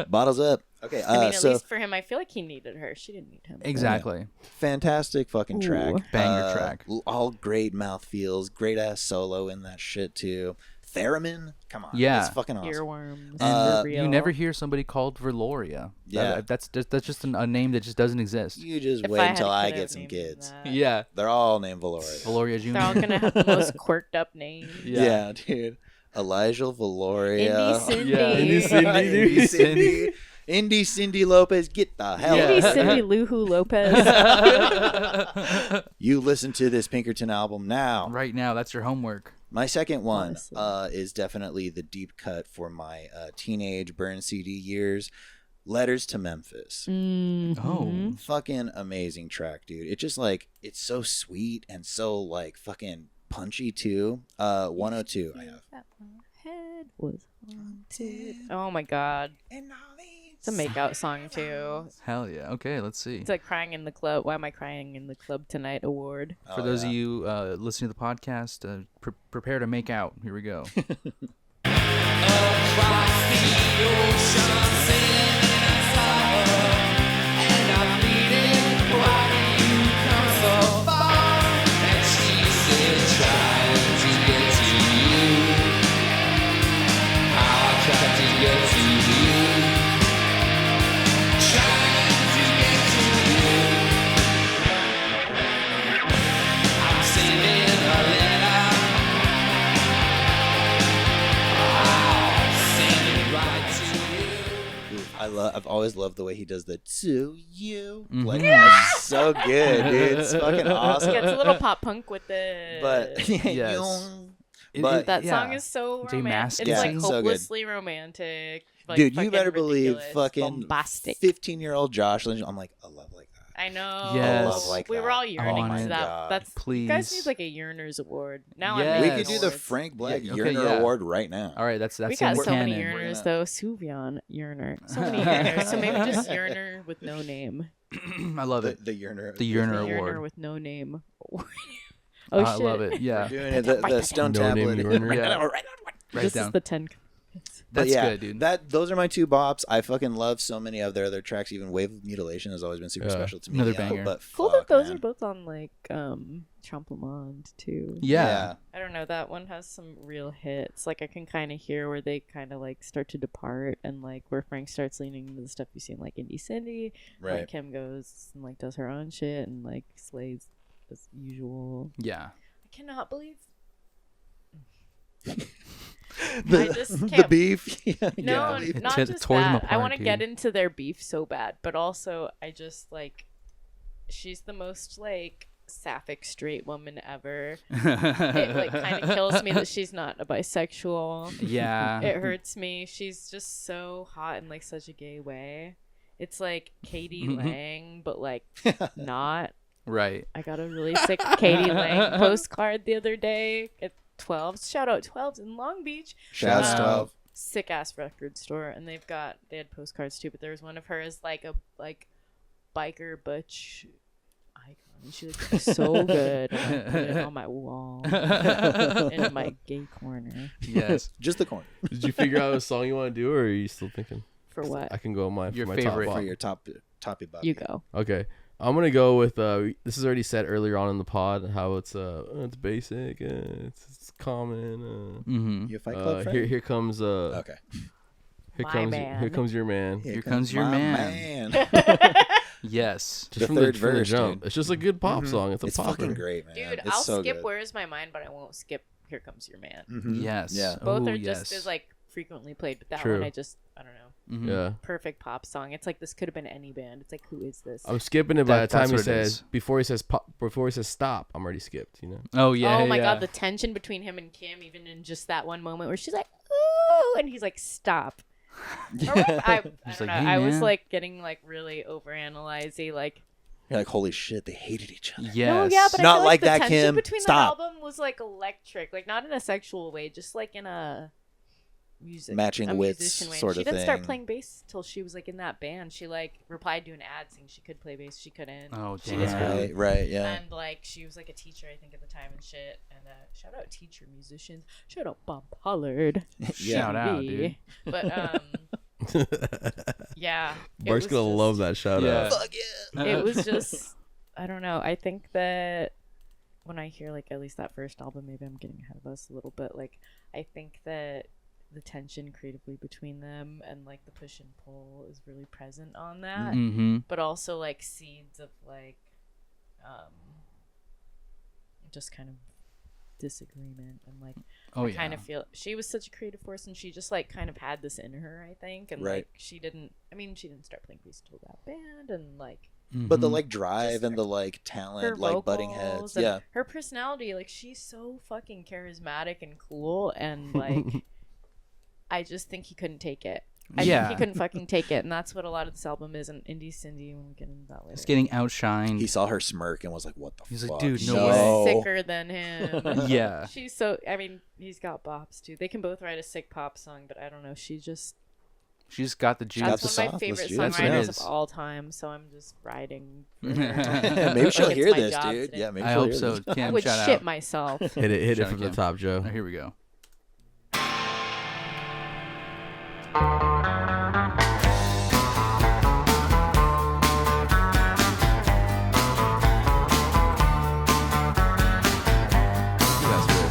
Bottles up. Okay, I mean, at so least for him, I feel like he needed her. She didn't need him. Exactly. fantastic fucking track. Ooh. Banger track. All great mouth feels. Great ass solo in that shit too. Theremin, come on. Yeah. It's fucking awesome. Earworms. Uh, for real. You never hear somebody called Veloria. Yeah. That's just a name that just doesn't exist. You just If wait had until a I kid, get I'd some name kids. that. Yeah. They're all named Valoria. Valoria Jr. They're all gonna have the most quirked up names. Yeah. Dude. Elijah Valoria. Indy Cindy. Yeah. Indy Cindy, dude. Indy Cindy. Indy Cindy Lopez, get the hell Indy out of Cindy here. Luhu Lopez. You listen to this Pinkerton album now. Right now, that's your homework. My second one Honestly. is definitely the deep cut for my teenage burn CD years. Letters to Memphis. Mhm. Oh. Fucking amazing track, dude. It just like, it's so sweet and so like fucking punchy too. 102 I have. That my head was haunted. Oh my god. It's a makeout song too. Hell yeah. Okay, let's see. It's like crying in the club. Why am I crying in the club tonight? Award. For those of you listening to the podcast, prepare to make out. Here we go. I've always loved the way he does the to you. Mhm. Like, that's so good, dude. It's fucking awesome. Yeah, it's a little pop punk with the. But Yes. But- that yeah. song is so Jay romantic. Mascis. It's like Yeah, so good. hopelessly romantic. Like, dude, you fucking better believe ridiculous, fucking bombastic. 15-year-old Josh Lynch. I'm like, a love like that. I know. Yes. A love like we that. were all yearning on for it. that. God. That's Please. You guys need like a yearners award. Now Yes. I'm We making could do the awards. Frank Black Yeah, okay, Yearner yeah. Award right now. All right, that's We in got the so many canon. yearners gonna- though. Suvion yearner. So many yearners. So maybe just yearner with no name. I love The, it. the Yearner. The Yearner Yearner Award. with no name. oh I shit. love it. Yeah. Doing it, the Stone No name Tablet. Yearner. Yeah. Right Write This it down. is the 10. But That's yeah, good, dude. Those are my two bops. I fucking love so many of their other tracks. Even Wave of Mutilation has always been super Yeah. special to me. Another banger. But Cool fuck, that those man. are both on like Champlemont too. yeah. I don't know, that one has some real hits. Like I can kind of hear where they kind of like start to depart, and like where Frank starts leaning into the stuff you see in like Indy Cindy. Where Right. Kim goes and like does her own shit and like slays as usual. Yeah. I cannot believe. I The, just the can't- beef. Yeah, No, It not t- just tore them that. I apart, want to get dude. into their beef so bad, but also I just like. She's the most like sapphic straight woman ever. It like kind of kills me that she's not a bisexual. Yeah. It hurts me. She's just so hot in like such a gay way. It's like Katie Lang, but like not. Right. I got a really sick Katie Lang postcard the other day at 12's. Shout out 12's in Long Beach. Shouts Um, 12. Sick ass record store, and they had postcards too. But there was one of her as like a biker butch icon, and she looked so good. And I put it on my wall in my gay corner. Yes. Just the corner Did you figure out a song you want to do, or are you still thinking? For what? I can go on my Your for my favorite. top for bop. your toppy bop. You go. Okay, I'm gonna go with this is already said earlier on in the pod how it's basic, it's common. Mm-hmm. You a Fight Club friend? Here comes Okay. My man. here comes your man. Here comes your my man. Yes. Just The from third from verse, jump. dude. It's just a good pop Mhm. song. It's a It's popper. fucking great, man. Dude, It's I'll so skip good. Where Is My Mind, but I won't skip Here Comes Your Man. Mhm. Yes. Yeah. Both Ooh, are yes. just as like frequently played, but that True. one I don't know. Mhm. Yeah. Perfect pop song. It's like this could have been any band. It's like, who is this? I'm skipping it by the That's time he what it says is. before he says pop, before he says stop. I'm already skipped. You know. Oh yeah. oh my yeah. god, the tension between him and Kim, even in just that one moment where she's like, ooh, and he's like, stop. Or what? I Just don't like, know. hey, I was man. like getting like really overanalyzey, like. You're like, holy shit, they hated each other. Yes. No, yeah, but I Not feel like the that, tension Kim. between Stop. that album was like electric, like not in a sexual way, just like in a matching a wits musician way. sort She of didn't start thing. playing bass till she was like in that band. She like replied to an ad saying she could play bass. She couldn't. Oh, She damn. was Right, right, yeah. And like she was like a teacher, I think, at the time and shit. And shout out teacher musicians. Shout out Bob Pollard. Shout out, dude. But yeah. it Bart's was gonna just- love that shout Yeah. out. Fuck yeah. It was just, I don't know. I think that when I hear like at least that first album, maybe I'm getting ahead of us a little bit. Like I think that the tension creatively between them and like the push and pull is really present on that. Mm-hmm. But also like seeds of like just kind of disagreement and like Oh I yeah. kind of feel she was such a creative force and she just like kind of had this in her, I think, and Right. like she didn't start playing bass till that band and like But the Mhm. like drive Just and the like her talent, like butting heads, vocals and yeah. her personality, like she's so fucking charismatic and cool and like I just think he couldn't take it. I Yeah. think he couldn't fucking take it, and that's what a lot of this album is. And Indie Cindy, when we get into that later, It's getting outshined. He saw her smirk and was like, "What the He's like, fuck?" "Dude, she's no way." sicker than him. Yeah. She's so. I mean, he's got bops too. They can both write a sick pop song, but I don't know. She just. She's got the juice. got That's the one of my sauce, favorite let's do it. That's what it songwriters is. of all time. So I'm just riding. Maybe she'll Like it's hear my this, job dude. today. Yeah, maybe I she'll hope hear so. this. Kim, I would shout shit out. myself. Hit it Shout from the out, top, Joe. Oh, here we go. That's good.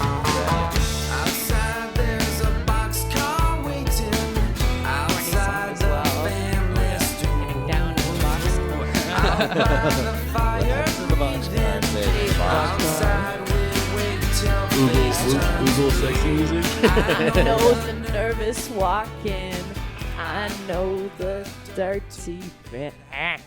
Outside there's a boxcar waiting. Outside the family Getting down in the box. the fire. Outside we wait till Oogle sexy music. I know the nervous walking. I know the dirty bit. Out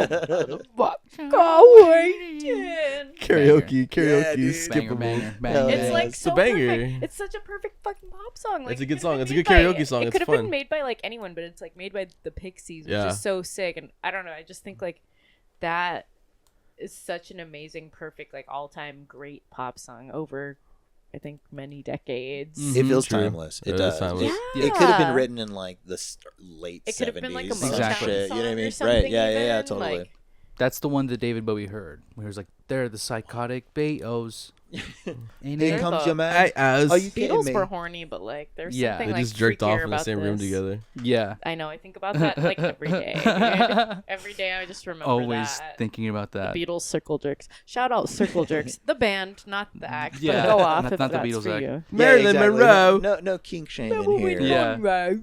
the boxcar waiting. Karaoke, Yeah, dude. skippable. Banger, banger, Hell banger. It's like It's a so banger. perfect. It's such a perfect fucking pop song. Like, It's a it good could've song. been It's a made good by- karaoke song. It It's could have fun. been made by like anyone, but it's like made by the Pixies, which Yeah. is so sick. And I don't know. I just think like that is such an amazing, perfect, like all-time great pop song over, I think, many decades. It feels True. timeless. It It is does. timeless. Yeah. It could have been written in like the late It could have been like a 70s. Motown Exactly. Shit, song you know what I or mean? something. Right? Yeah, yeah, even, totally. like- That's the one that David Bowie heard. Where he was like, "They're the psychotic Beatles." Ain't Here it? comes the- your man. Hey, as Oh, you kidding Beatles me? were horny, but like there's Yeah. something they like just jerked freakier off in the about same room this. together. Yeah. I know. I think about that like every day. dude. Every day I just remember Always that. thinking about that. The Beatles Circle Jerks. Shout out Circle Jerks, the band, not the act. Yeah, but go off not- if not the that's Beatles for act. you. Yeah, Marilyn exactly. Monroe. No kink shaming here. Yeah.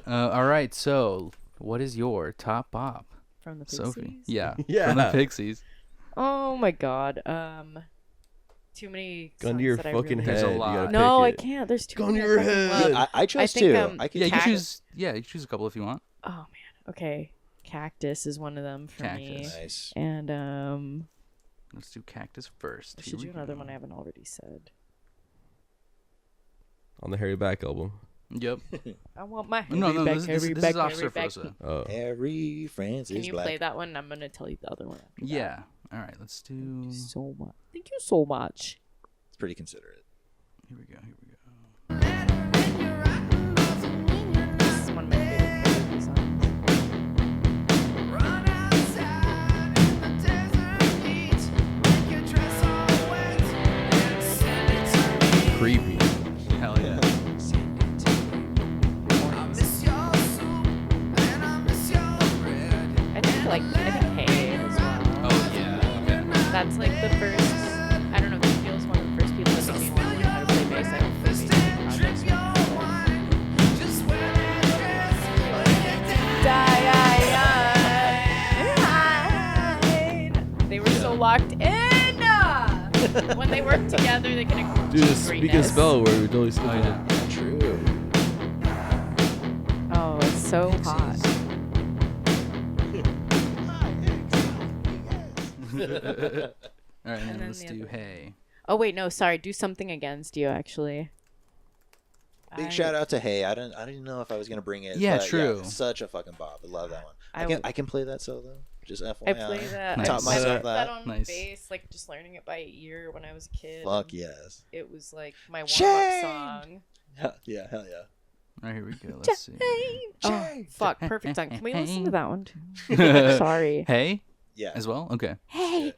All right. So, what is your top bop, From the Pixies. Sophie? Yeah. Yeah. From the Pixies. Oh my god. Too many. Gun to songs your that I fucking really- There's a head. You lot. gotta No, I pick it. can't. There's too Gun many. to your I fucking head. love. I chose think, two. I could Yeah, you Cactus. choose. Yeah, you choose a couple if you want. Oh man. Okay. Cactus is one of them for me. Cactus. Nice. And Let's do Cactus first. I Here should we do another go. one I haven't already said. On the Harry Back album. Yep. I want my No, Harry back, this Harry is back, Officer Harry back. Frosa. Oh. Harry Francis Can you Black. play that one? I'm gonna tell you the other one. After that. Yeah. All right. Let's do. Thank you so much. Thank you so much. It's pretty considerate. Here we go. Here we go. This is one of my favorite karaoke songs. Run outside in the desert heat. Make your dress all wet and send it to me. Creepy. Hell yeah. I miss your soup and I miss your bread. I think Hey as well. Oh yeah. Okay. That's like the first. I don't know. He feels one of the first people that made me want to learn how to play bass. I don't play bass in projects. Just wear that dress, lay it down. They were so locked in. When they worked together, they could achieve Dude, speaking of greatness. spell word, we totally skipped Oh it. yeah. True. Oh, it's so hot. All right, and And then then let's the do other- Hey. Oh wait, no, sorry. Do something against you. Actually. Big shout out to Hey. I didn't know if I was gonna bring it. Yeah, but true. such a fucking bop. I love that one. I I can play that solo. Just FYI. I play that. Nice. Taught I myself learned that that. on Nice. bass, like just learning it by ear when I was a kid. Fuck yes. It was like my warm-up Chained. song. Hell yeah. All right, here we go. Let's see. Oh, fuck, perfect song. Can we listen to that one too? Sorry. Hey, Yeah. as well. Okay. Hey.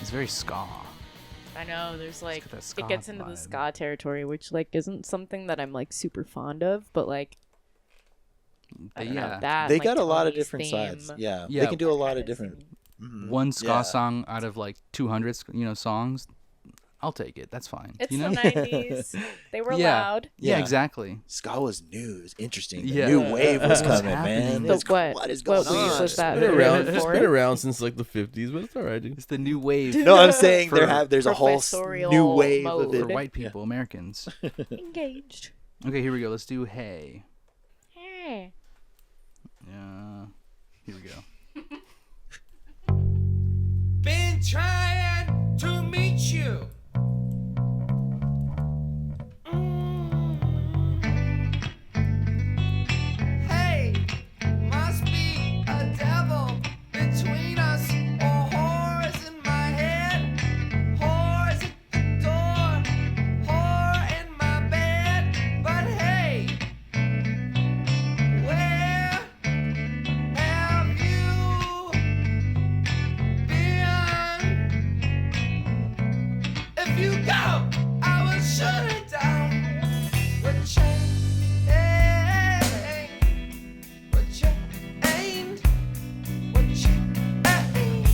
It's very ska. I know there's like got that ska it gets into the vibe. ska territory, which like isn't something that I'm like super fond of, but like I don't know, Yeah. that They and, like, got a lot of Tony's different theme. sides. Yeah. Yeah. They can do a lot Kinda of different. sing. Mhm. One ska Yeah. song out of like 200, songs. I'll take it. That's fine. It's you know? the 90s. They were Yeah. loud. Yeah, Yeah. exactly. Ska was new. It was interesting. The Yeah. new wave was What's coming, happening? man. The It's- what is going what wave on? was that? It's been around. It's before? been around since like the 50s, but it's all right, dude. It's the new wave No, I'm saying For there's a whole professorial new wave mode. of for it. white people, Americans. Engaged. Okay, here we go. Let's do Hey. Hey. Here we go. Been trying to meet you. Hey, must be a devil between us, or horrors in my head, horrors at the door, horror in my bed. But hey, where have you been? If you go, I will shut it down. But change, but change, but change.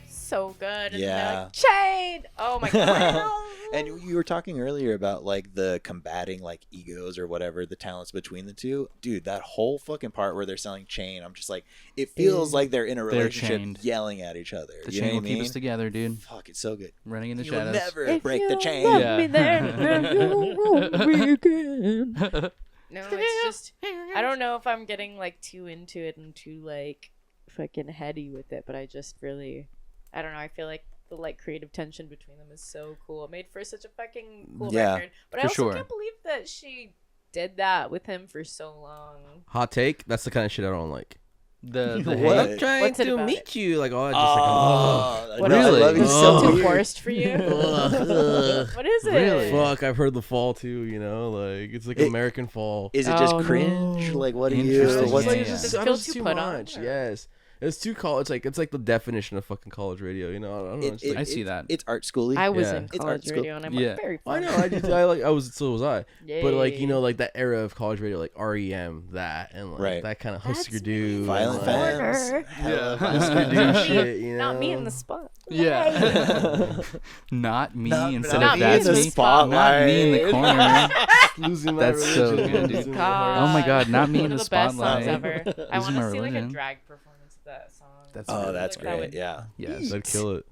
So good. And Yeah. they're like, Shade. Oh my god. And you were talking earlier about like the combating like egos or whatever, the talents between the two. Dude, that whole fucking part where they're selling chain, I'm just like, it feels like they're in a relationship chained. yelling at each other. The You know chain what will I keep mean? us together, dude. Fuck, it's so good. Running in the You'll shadows. never If break you the chain. love Yeah. me then you won't be again. No, it's just I don't know if I'm getting like too into it and too like fucking heady with it, but I just really I don't know, I feel like the like creative tension between them is so cool. It made for such a fucking cool Yeah, record. But I for also sure. can't believe that she did that with him for so long. Hot take. That's the kind of shit I don't like. The What? Hey. I'm trying What's it to about meet it? you. Like, oh, just What I is Really? love you It's so still too weird. forced for you? like, What is it? Really? fuck. I've heard the fall too. You know, like it's like It- American fall. Is it just Oh, cringe? no. Like, what do Interesting, you? What's yeah, it yeah. just- Does it I feel was too too put on, much. or- Yes, it's too college. It's like the definition of fucking college radio. You know, I don't know. It's like, I see that. It's art schooly. I was Yeah. in It's art college school. radio and I'm Yeah. like very I fun. know. I was. So was I. But like Yay. you know, like that era of college radio, like REM, that and like Right. that kind of That's Husker me. Du, Violent and, like, Corner. Femmes. Hella Husker Du Not me. shit. You know, Not me in the spot. Yeah. Not me instead not of me in that's the me. spotlight. Not me in the corner. losing my That's so religion, good, dude. losing my God. heart. Oh my God, not me One in of the the best songs spotlight. ever. I Losing want my to see like a religion. drag performance of that song. That's Oh, really that's Like, that great. would- Yeah. Yes. That'd kill it.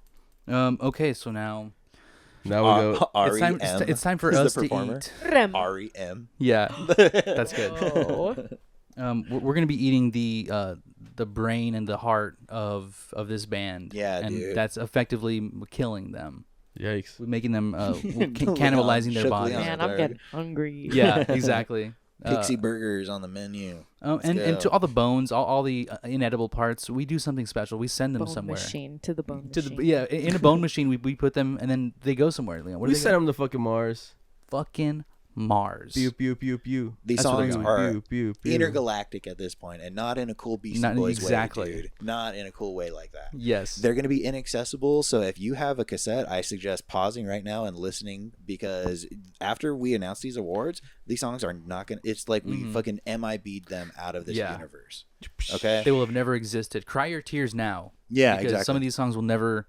Okay, so now Now we go. it's time. R.E.M. It's time for is us the to performer. eat. Rem. R.E.M. Yeah, that's good. Oh. We're gonna be eating the brain and the heart of this band. Yeah, and dude. that's effectively killing them. Yikes. We're making them Leon, cannibalizing their shook bodies. Leon. Man, Dog. I'm getting hungry. Yeah, exactly. Pixie burgers on the menu. And go. to all the bones, all the inedible parts, we do something special. We send them Bone somewhere. machine to the bone To machine. the yeah, in a bone machine, we put them and then they go somewhere. Leon, what We do they sent go? him to fucking Mars. Fucking Mars. Pew pew pew pew. These That's where they're songs going. are Pew pew pew. intergalactic at this point, and not in a cool Beastie Not Boys exactly. way, dude. Not in a cool way like that. Yes. They're going to be inaccessible, so if you have a cassette, I suggest pausing right now and listening, because after we announce these awards, these songs are not going to... It's like we fucking MIB'd them out of this Yeah. universe. Okay? They will have never existed. Cry your tears now. Yeah, because exactly. some of these songs will never,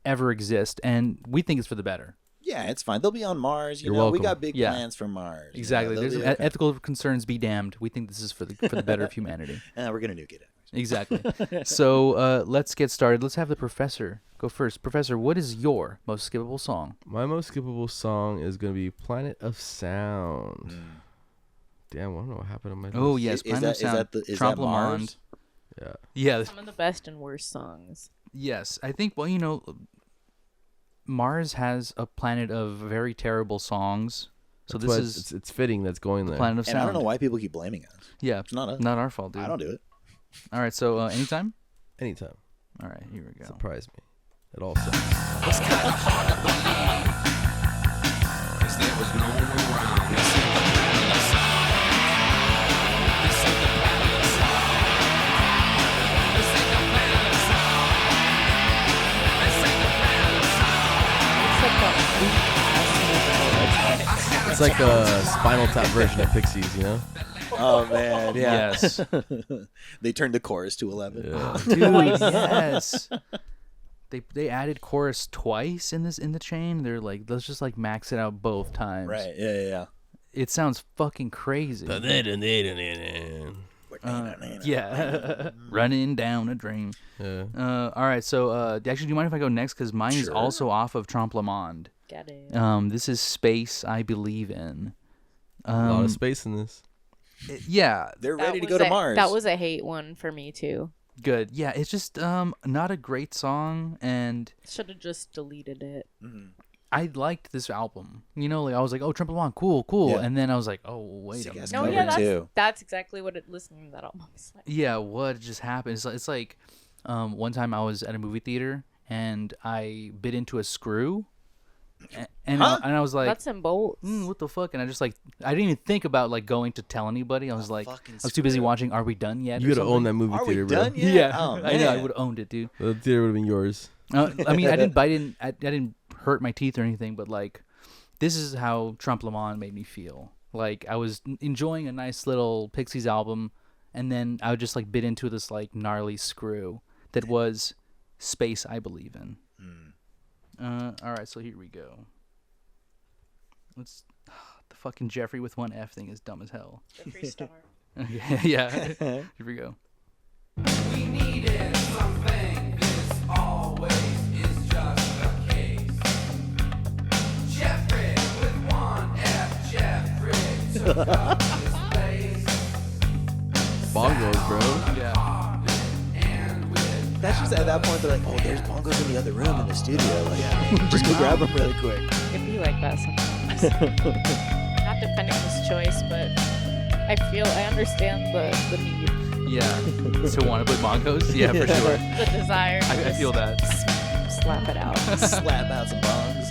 ever exist, and we think it's for the better. Yeah, it's fine. They'll be on Mars. You You're know, we welcome. got big Yeah. plans for Mars. you know, Exactly. they'll There's be okay. ethical concerns be damned. We think this is for the better of humanity. We're going to nuke it. Exactly. So let's get started. Let's have the professor go first. Professor, what is your most skippable song? My most skippable song is gonna be "Planet of Sound." Damn, I don't know what happened on my list. Oh yes, Is Planet that- of is Sound. that the- is Trompe that la Mars? Monde. Yeah. Yeah. Some of the best and worst songs. Yes, I think. Well, you know, Mars has a planet of very terrible songs. So That's why this is it's fitting that's going there. Planet of And Sound. I don't know why people keep blaming us. Yeah, It's not us. not our fault, dude. I don't do it. All right, so anytime. Anytime. All right, here we go. Surprise me. It all sounds. It's like a Spinal Tap version of Pixies, you know? Oh man, yeah. Yes, They turned the chorus to 11. Yeah. dude. Yes. They added chorus twice in the chain. They're like, let's just like max it out both times. Right. Yeah. It sounds fucking crazy. Yeah. Running down a dream. Yeah. All right, so actually, do you mind if I go next? Because mine is Sure. also off of Trompe la Monde. Get it. This is Space I Believe In. A lot of space in this. Yeah, They're That ready to was go to a- Mars. That was a hate one for me too. good. Yeah, it's just not a great song, and Should have just deleted it. I liked this album. You know, like I was like, oh, Trompe la Monde, cool. Yeah. And then I was like, oh, wait a Sick minute. ass No, cover yeah, too. that's exactly what listening to that album is like. Yeah, what just happened? It's like one time I was at a movie theater and I bit into a screw, and I was like, Nuts and bolts. what the fuck? And I just like, I didn't even think about like going to tell anybody. I was like, I fucking was too busy screw. watching Are We Done Yet? You or gotta own something. that movie Are we theater, bro. done yet? Yeah, Oh, I know. I man. would have owned it, dude. The theater would have been yours. I mean, I didn't hurt my teeth or anything, but like, this is how Trompe la Monde made me feel. Like I was enjoying a nice little Pixies album, and then I would just like bit into this like gnarly screw that was Space I Believe In. All right, so here we go. Let's. The fucking Jeffrey with one F thing is dumb as hell. The free star. Okay, yeah. Here we go. Bongos, bro. Yeah. That's just at that point they're like, oh, there's bongos in the other room in the studio. Like, just go grab them really quick. It can be like that sometimes. Not defending this choice, but I understand the need, Yeah. So want to play bongos? Yeah, for sure. the desire. To I feel that. Slap it out. Slap out some bongs.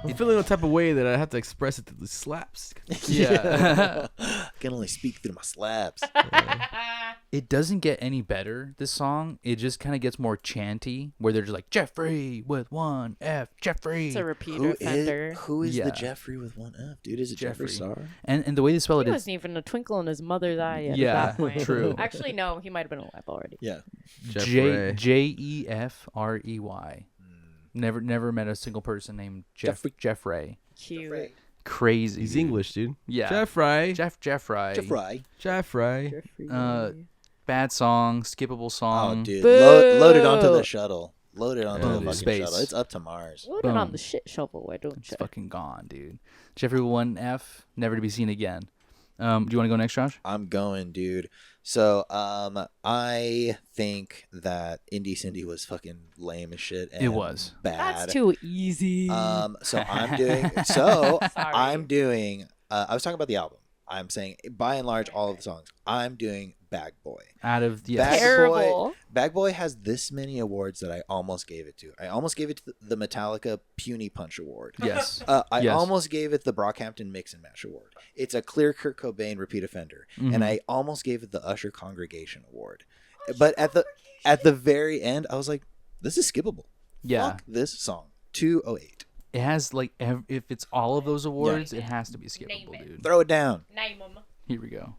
You feeling a type of way that I have to express it through the slaps. Yeah. I can only speak through my slaps. It doesn't get any better, this song. It just kind of gets more chanty, where they're just like, Jeffrey with one F, Jeffrey. It's a repeat Who offender. is Yeah. the Jeffrey with one F? Dude, is it Jeffrey Star? And the way they spell it He is, wasn't even a twinkle in his mother's eye yet Yeah, at that point. true. Actually, no, he might have been alive already. Yeah. Jeffrey. Never met a single person named Jeffrey. Cute. Crazy. He's dude. English, dude. Yeah. Jeffrey. Jeffrey. Jeffrey. Jeffrey. Jeffrey. Bad song, skippable Oh, song. dude. Boo. Load it onto the shuttle. Load it onto Boom. the fucking Space. shuttle. It's up to Mars. Load it on Boom. the shit shovel, why don't It's you? fucking gone, dude. Jeffrey with one F, never to be seen again. Do you want to go next, Josh? I'm going, dude. So, I think that Indie Cindy was fucking lame as shit. And It was. bad. That's too easy. So I'm doing. So Sorry. I'm doing. I was talking about the album. I'm saying, by and large, all of the songs. I'm doing Bag Boy. Out of the Bag Terrible. Boy, Bag Boy has this many awards that I almost gave it to. I almost gave it to the Metallica Puny Punch Award. Yes. I Yes. almost gave it the Brockhampton Mix and Match Award. It's a clear Kurt Cobain repeat offender, Mm-hmm. and I almost gave it the Usher Congregation Award. But at the very end, I was like, "This is skippable. Yeah. Fuck this song." 208. It has like if it's all of those awards, it has to be skippable, Name it. dude. Throw it down. Name 'em. Here we go.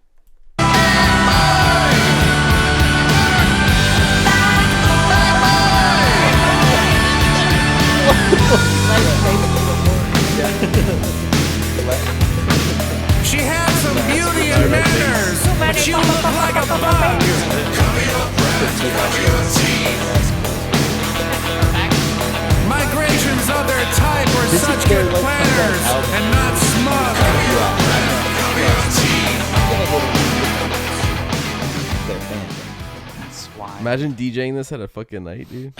She had some beauty and manners, but you look like a bug. Migrations of their type were This is such their, good like, planners comeback album. and not smug. Their band. That's why. Imagine DJing this at a fucking night, dude.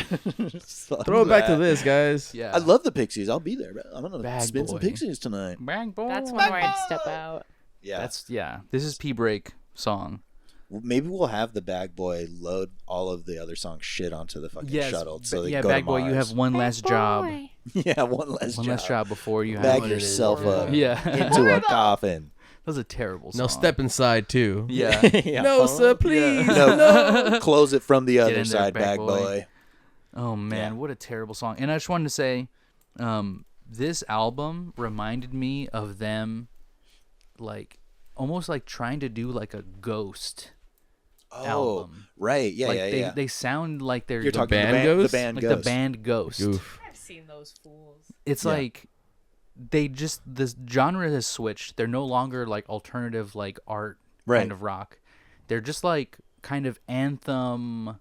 Fuck Throw it back to that. this, guys. Yeah. I love the Pixies. I'll be there. Bro. I'm gonna Bag spin some boy. Pixies tonight. Bang boy. That's one where I'd step out. Yeah. That's yeah. This is P Break song. Maybe we'll have the Bag Boy load all of the other songs shit onto the fucking shuttle. So they yeah, go Bag to Boy, you Mars. have one last job. Yeah, one less job. Before you have Bag one. yourself up Yeah. into a coffin. That was a terrible song. Now step inside too. Yeah. Yeah. No, sir, please. No, close it from the other in there, side, Bag Bag Boy. Boy. Oh man, Yeah. what a terrible song. And I just wanted to say, this album reminded me of them, like almost like trying to do like a Ghost Oh, album. right. Yeah, like yeah. they sound like they're You're the talking band the Ghost? band like Ghost. the band Ghost. Goof. I've seen those fools. It's Yeah. like they just this genre has switched. They're no longer like alternative like art Right. kind of rock. They're just like kind of anthem,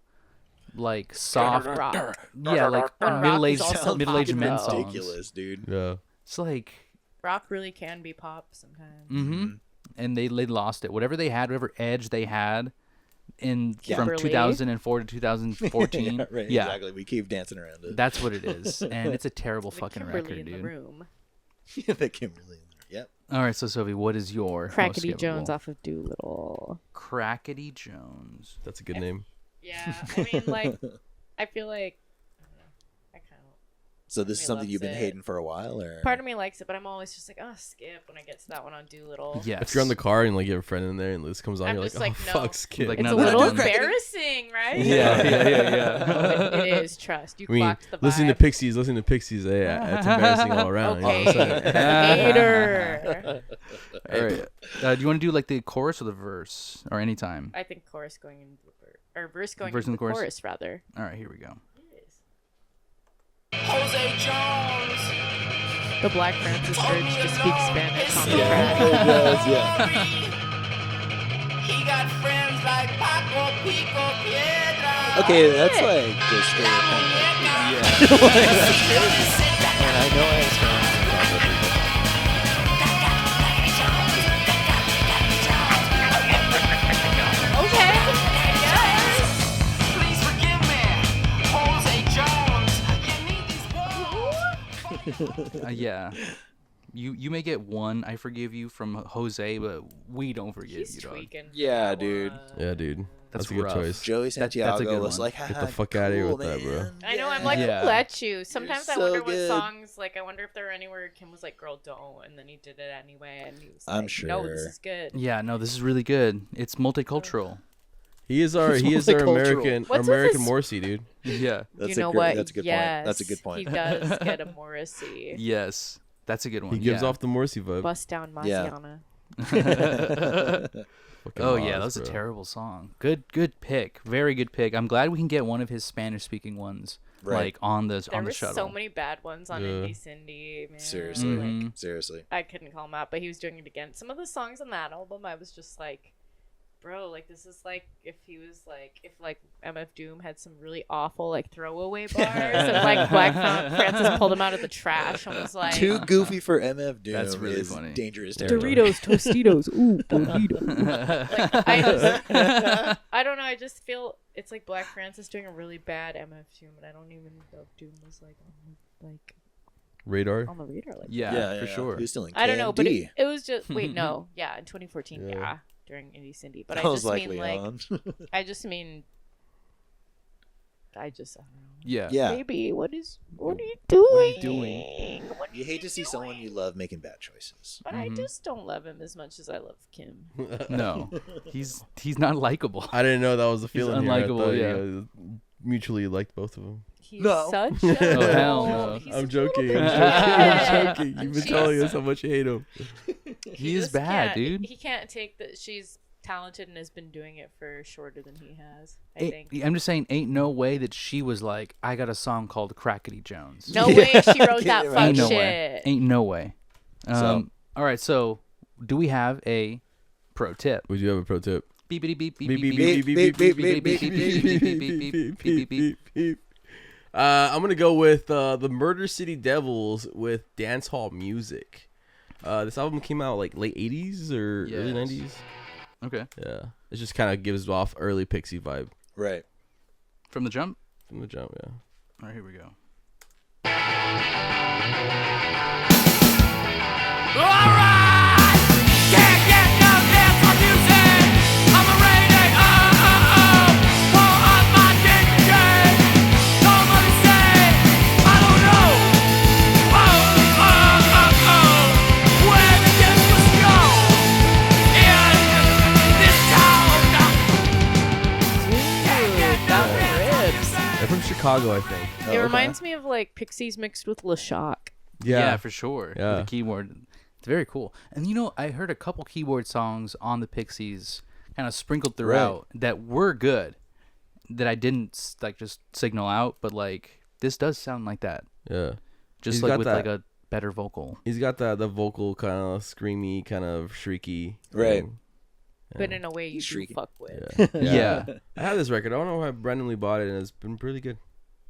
like soft Rock. yeah, like When rock middle-aged is also middle-aged pop, men though. songs. Ridiculous, dude. Yeah. It's like Rock really can be pop sometimes. mm-hmm. And they lost it. Whatever they had, whatever edge they had in from Kimberly. 2004 to 2014. Yeah, right. Yeah. Exactly. We keep dancing around it. That's what it is. And it's a terrible The fucking Kimberly record, in the dude. room. the Kimberly. Yep. All right, so Sophie, what is your most Crackety skippable? Jones off of Doolittle. Crackety Jones. That's a good name. Yeah, I mean, like, I feel like I don't know. I kind of So this is Me something loves you've been it. hating for a while, or part of me likes it, but I'm always just like, oh, skip when I get to that one on Doolittle. Yes. If you're on the car and like you have a friend in there and this comes on, I'm you're just like, like, oh no. fuck, skip. Like, It's no, a little no, no. embarrassing, right? Yeah. No, it is. Trust you. I mean, Clocked the vibe. listening to Pixies, yeah, it's embarrassing all around. You know what I'm saying? Okay. Hater. All right. Do you want to do like the chorus or the verse or anytime? I think chorus going into the or verse going Verse into and the chorus? chorus rather. All right, here we go. Jose Jones. The Black Francis urge to speak Spanish on the yeah, track. it does, yeah. He got friends like Paco Pico Piedra. Okay, that's like just straight up kind of and I know I was trying to talk about people. Okay. Yes. Please forgive me, Jose Jones. You need these Yeah. You may get one I forgive you from Jose, but we don't forgive He's you, dog. tweaking. Yeah, that dude. one. Yeah, dude. That's a good rough. choice. Joey that's a Santiago good was one. like, Get the fuck outta here with that, bro. man. I know. I'm like, Yeah. who let you? Sometimes I so wonder good. what songs. Like, I wonder if there were anywhere Kim was like, "Girl, don't," and then he did it anyway, and he was like, I'm "No, this sure. is good." Yeah, no, this is really good. It's multicultural. He is our It's American What's with American his- Morrissey, dude. Yeah. That's you know a great, what? That's a good yes, point. That's a good point. He does get a Morrissey. Yes. That's a good one. He gives yeah. off the Morrissey vibe. Bust down Yeah. Masiana. Fucking Oh yeah, that Maz, was a bro. terrible song. Good pick. Very good pick. I'm glad we can get one of his Spanish speaking ones Right. like on the There on the were shuttle. so many bad ones on Yeah. Indie Cindy, man. Seriously. Mhm. Like, Seriously. I couldn't call him out, but he was doing it again. Some of the songs on that album, I was just like, bro, like this is like if he was like if like MF Doom had some really awful like throwaway bars and like Black Francis pulled him out of the trash and was like Too goofy for MF Doom. That's really is funny. dangerous territory. Doritos, Tostitos, ooh, burrito. Like, I don't know. I just feel it's like Black Francis doing a really bad MF Doom, and I don't even know if Doom was like Radar. on the radar like Yeah, for sure. He was still in I don't know, but KMD. it was just wait, no, yeah, in 2014, Yeah. yeah, during Indie Cindy. But That I was just likely mean like, on. I just mean, I don't know. Yeah. Yeah. Baby, what are you doing? doing? What are You hate to see someone you love making bad choices. But I just don't love him as much as I love Kim. No. He's not likable. I didn't know that was the feeling. Here. I unlikable, thought yeah. you mutually liked both of them. He's No. such Oh, a... hell no. He's I'm such a little joking. bit I'm bad. joking. You've been She's- telling us how much you hate him. He is just bad, can't- dude. He can't take that she's talented and has been doing it for shorter than he has, I Ain't- think. I'm just saying, ain't no way that she was like, I got a song called Crackety Jones. No way she wrote that Can't fuck Ain't no shit. way. Ain't no way. So- All right, so do we have a pro tip? We do have a pro tip. Beep beep beep beep Beep, beep beep, beep beep, beep beep, beep beep, beep beep, beep beep beep beep beep. I'm gonna go with the Murder City Devils with Dance Hall Music. This album came out like late 80s or early Yes. 90s. Okay. Yeah, it just kind of gives off early Pixie vibe Right. From the jump. from the jump. Yeah. All right, here we go. They're from Chicago, I think. It reminds me of like Pixies mixed with LaShock. Yeah, for sure. Yeah. The keyboard. It's very cool. And I heard a couple keyboard songs on the Pixies kind of sprinkled throughout that were good that I didn't like just signal out, but like this does sound like that. Yeah. Just He's like got with that- like a better vocal. He's got the vocal kind of screamy, kind of shrieky. Right. thing. But in a way you do Shrieky. fuck with. Yeah. Yeah. I have this record. I don't know how I randomly bought it, and it's been pretty good.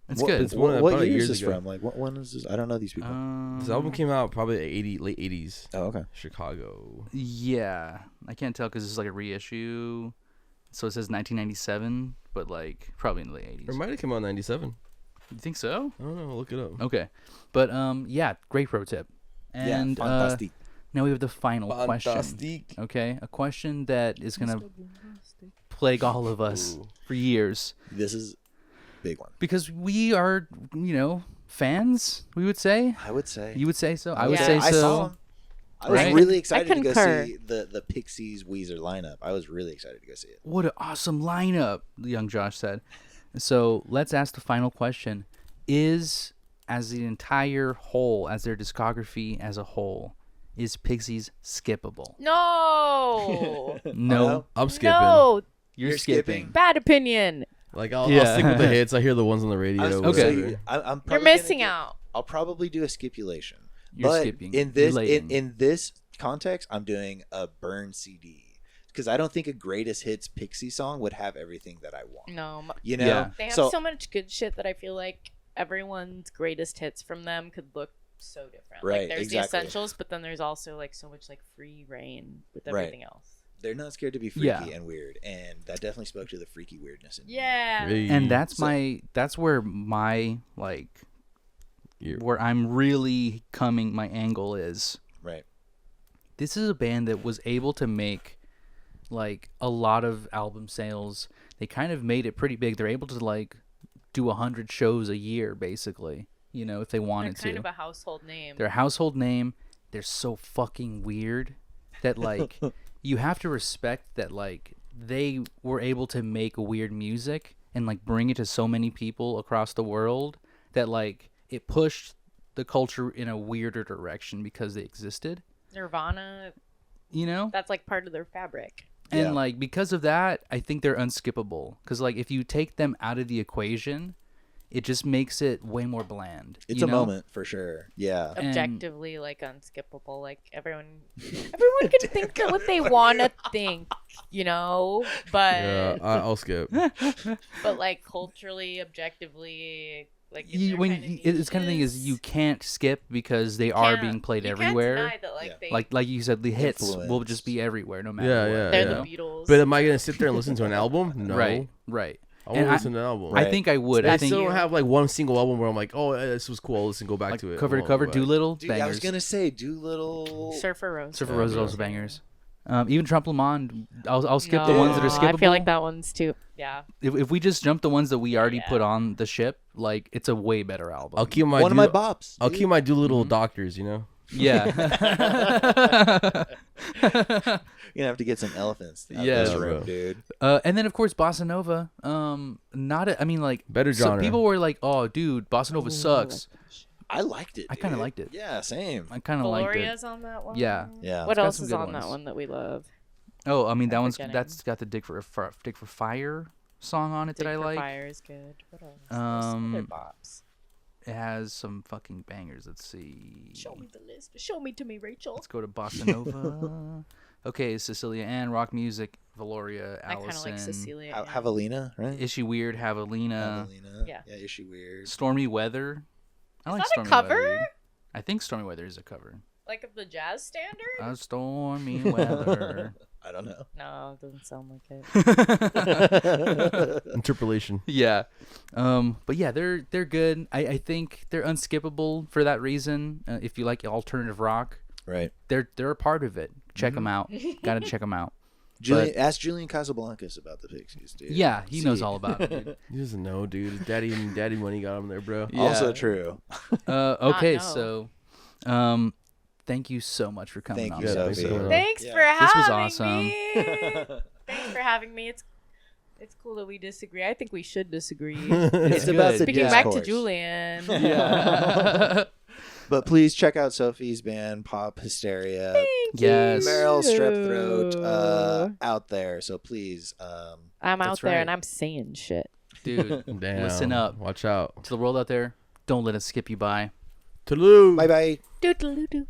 It's What- good. It's one I What bought it year is years this ago. from? Like, what one is this? I don't know these people. This album came out probably late 80s. Oh, okay. Chicago. Yeah. I can't tell because this is like a reissue. So it says 1997, but like probably in the late 80s. Or it might have come out in 97. You think so? I don't know. I'll look it up. Okay. But yeah, great pro tip. And yeah, fantastic. now we have the final question. Fantastic. Okay, a question that is gonna plague all of us for years This is a big one. because we are, fans. We would say. I would say. You would say so. I would Yeah. say I so. saw him. I was Right? really excited to go concur. see the Pixies Weezer lineup. I was really excited to go see it. What an awesome lineup, young Josh said. So let's ask the final question: Is as the entire whole, as their discography as a whole, is Pixies skippable? No. No, I'm skipping. No. you're, You're skipping. skipping. Bad opinion. Like I'll Yeah. stick with the hits. I hear the ones on the radio. I was Okay. gonna say, I'm You're probably missing gonna out. I'll probably do a skipulation. You're but skipping. in this You're lating. in this context, I'm doing a burn CD because I don't think a greatest hits Pixie song would have everything that I want. No. You know, Yeah. They have so, so much good shit that I feel like everyone's greatest hits from them could look so different. Right, Like there's exactly. the essentials, but then there's also like so much like free reign with Right. everything else. they're not scared to be freaky Yeah. and weird, and that definitely spoke to the freaky weirdness in me. Yeah. Hey. And that's So- that's where my You're- where I'm really coming my angle is. Right. This is a band that was able to make like a lot of album sales. They kind of made it pretty big. They're able to like do 100 shows a year basically, if they They're wanted kind to. of a household name. They're a household name. They're so fucking weird that like you have to respect that like they were able to make weird music and like bring it to so many people across the world that like it pushed the culture in a weirder direction because they existed, Nirvana, you know? that's like part of their fabric. And Yeah. like because of that, I think they're unskippable cuz like if you take them out of the equation, it just makes it way more bland. It's you a know? moment for sure. Yeah. And- Objectively like unskippable. Like everyone can think that what they want to think, but Yeah, I'll skip. but like culturally, objectively, like in You, their when kind of you, it's kind of thing is you niches, can't skip because they are can't- being played you everywhere. Can't deny that, like, Yeah. they, Like you said, the hits will Influence. just be everywhere no matter Yeah, what. yeah, they're yeah. the Beatles. But am I gonna sit there and listen to an album? No. Right. I And won't listen to an album. Right. I think I would. I I think still don't have like one single album where I'm like, oh, this was cool. Listen, go back like to it. cover to Well, cover, but- Doolittle, Dude, bangers. I was gonna say Doolittle. Surfer Rose. Surfer Yeah, Rose, yeah. those bangers. Even Trump Lamond, I'll skip the No, ones that are skippable. I feel like that one's too. Yeah. If we just jump the ones that we already Yeah. put on the ship, like it's a way better album. I'll keep my One of my Dool- bops. I'll dude. keep my Doolittle doctors. Yeah. You're gonna have to get some elephants. Out Yeah, of this bro. room, dude. And then of course Bossa Nova. Better so genre. people were like, "Oh, dude, Bossa Nova sucks." I liked it. I kinda dude. liked it. Yeah, same. I kind of liked it. Gloria's on that one. Yeah. Yeah. What It's got else some is good on that ones. one that we love? Oh, I mean that I'm one's forgetting. that's got the Dig for Fire song on it Dig that I for like. Fire is good. What else? There's some other bops. It has some fucking bangers. Let's see. Show me the list. Show me to me, Rachel. Let's go to Bossa Nova. Okay, Cecilia Ann, rock music. Valoria, I kind of Allison. like Cecilia. Ann. Javelina, right? Is She Weird? Javelina. Javelina. Yeah. Yeah, Is She Weird? Stormy Weather. I like that a Stormy cover? Weather. I think Stormy Weather is a cover. Like of the jazz standard? A stormy weather. I don't know. No, it doesn't sound like it. Interpolation. Yeah. But yeah, they're good. I think they're unskippable for that reason. If you like alternative rock, Right. they're a part of it. Check them out. Gotta check them out. Ask Julian Casablancas about the Pixies, dude. Yeah, he knows See. all about it. Dude. He doesn't know, dude. His daddy money got him there, bro. Yeah. Also true. Okay, know. so thank you so much for coming Thank on. you, Thanks Sophie. for coming on. Thanks Yeah. for having This was awesome. me. Thanks for having me. It's cool that we disagree. I think we should disagree. It's good. about the Speaking Yeah. back to discourse. Julian. Yeah. But please check out Sophie's band, Pop Hysteria. Yes. Meryl Strep Throat out there. So please. I'm out That's there right. and I'm saying shit. Dude, Damn. listen up. Watch out. To the world out there, don't let it skip you by. Toodaloo. Bye bye. Doodle-doo-doo.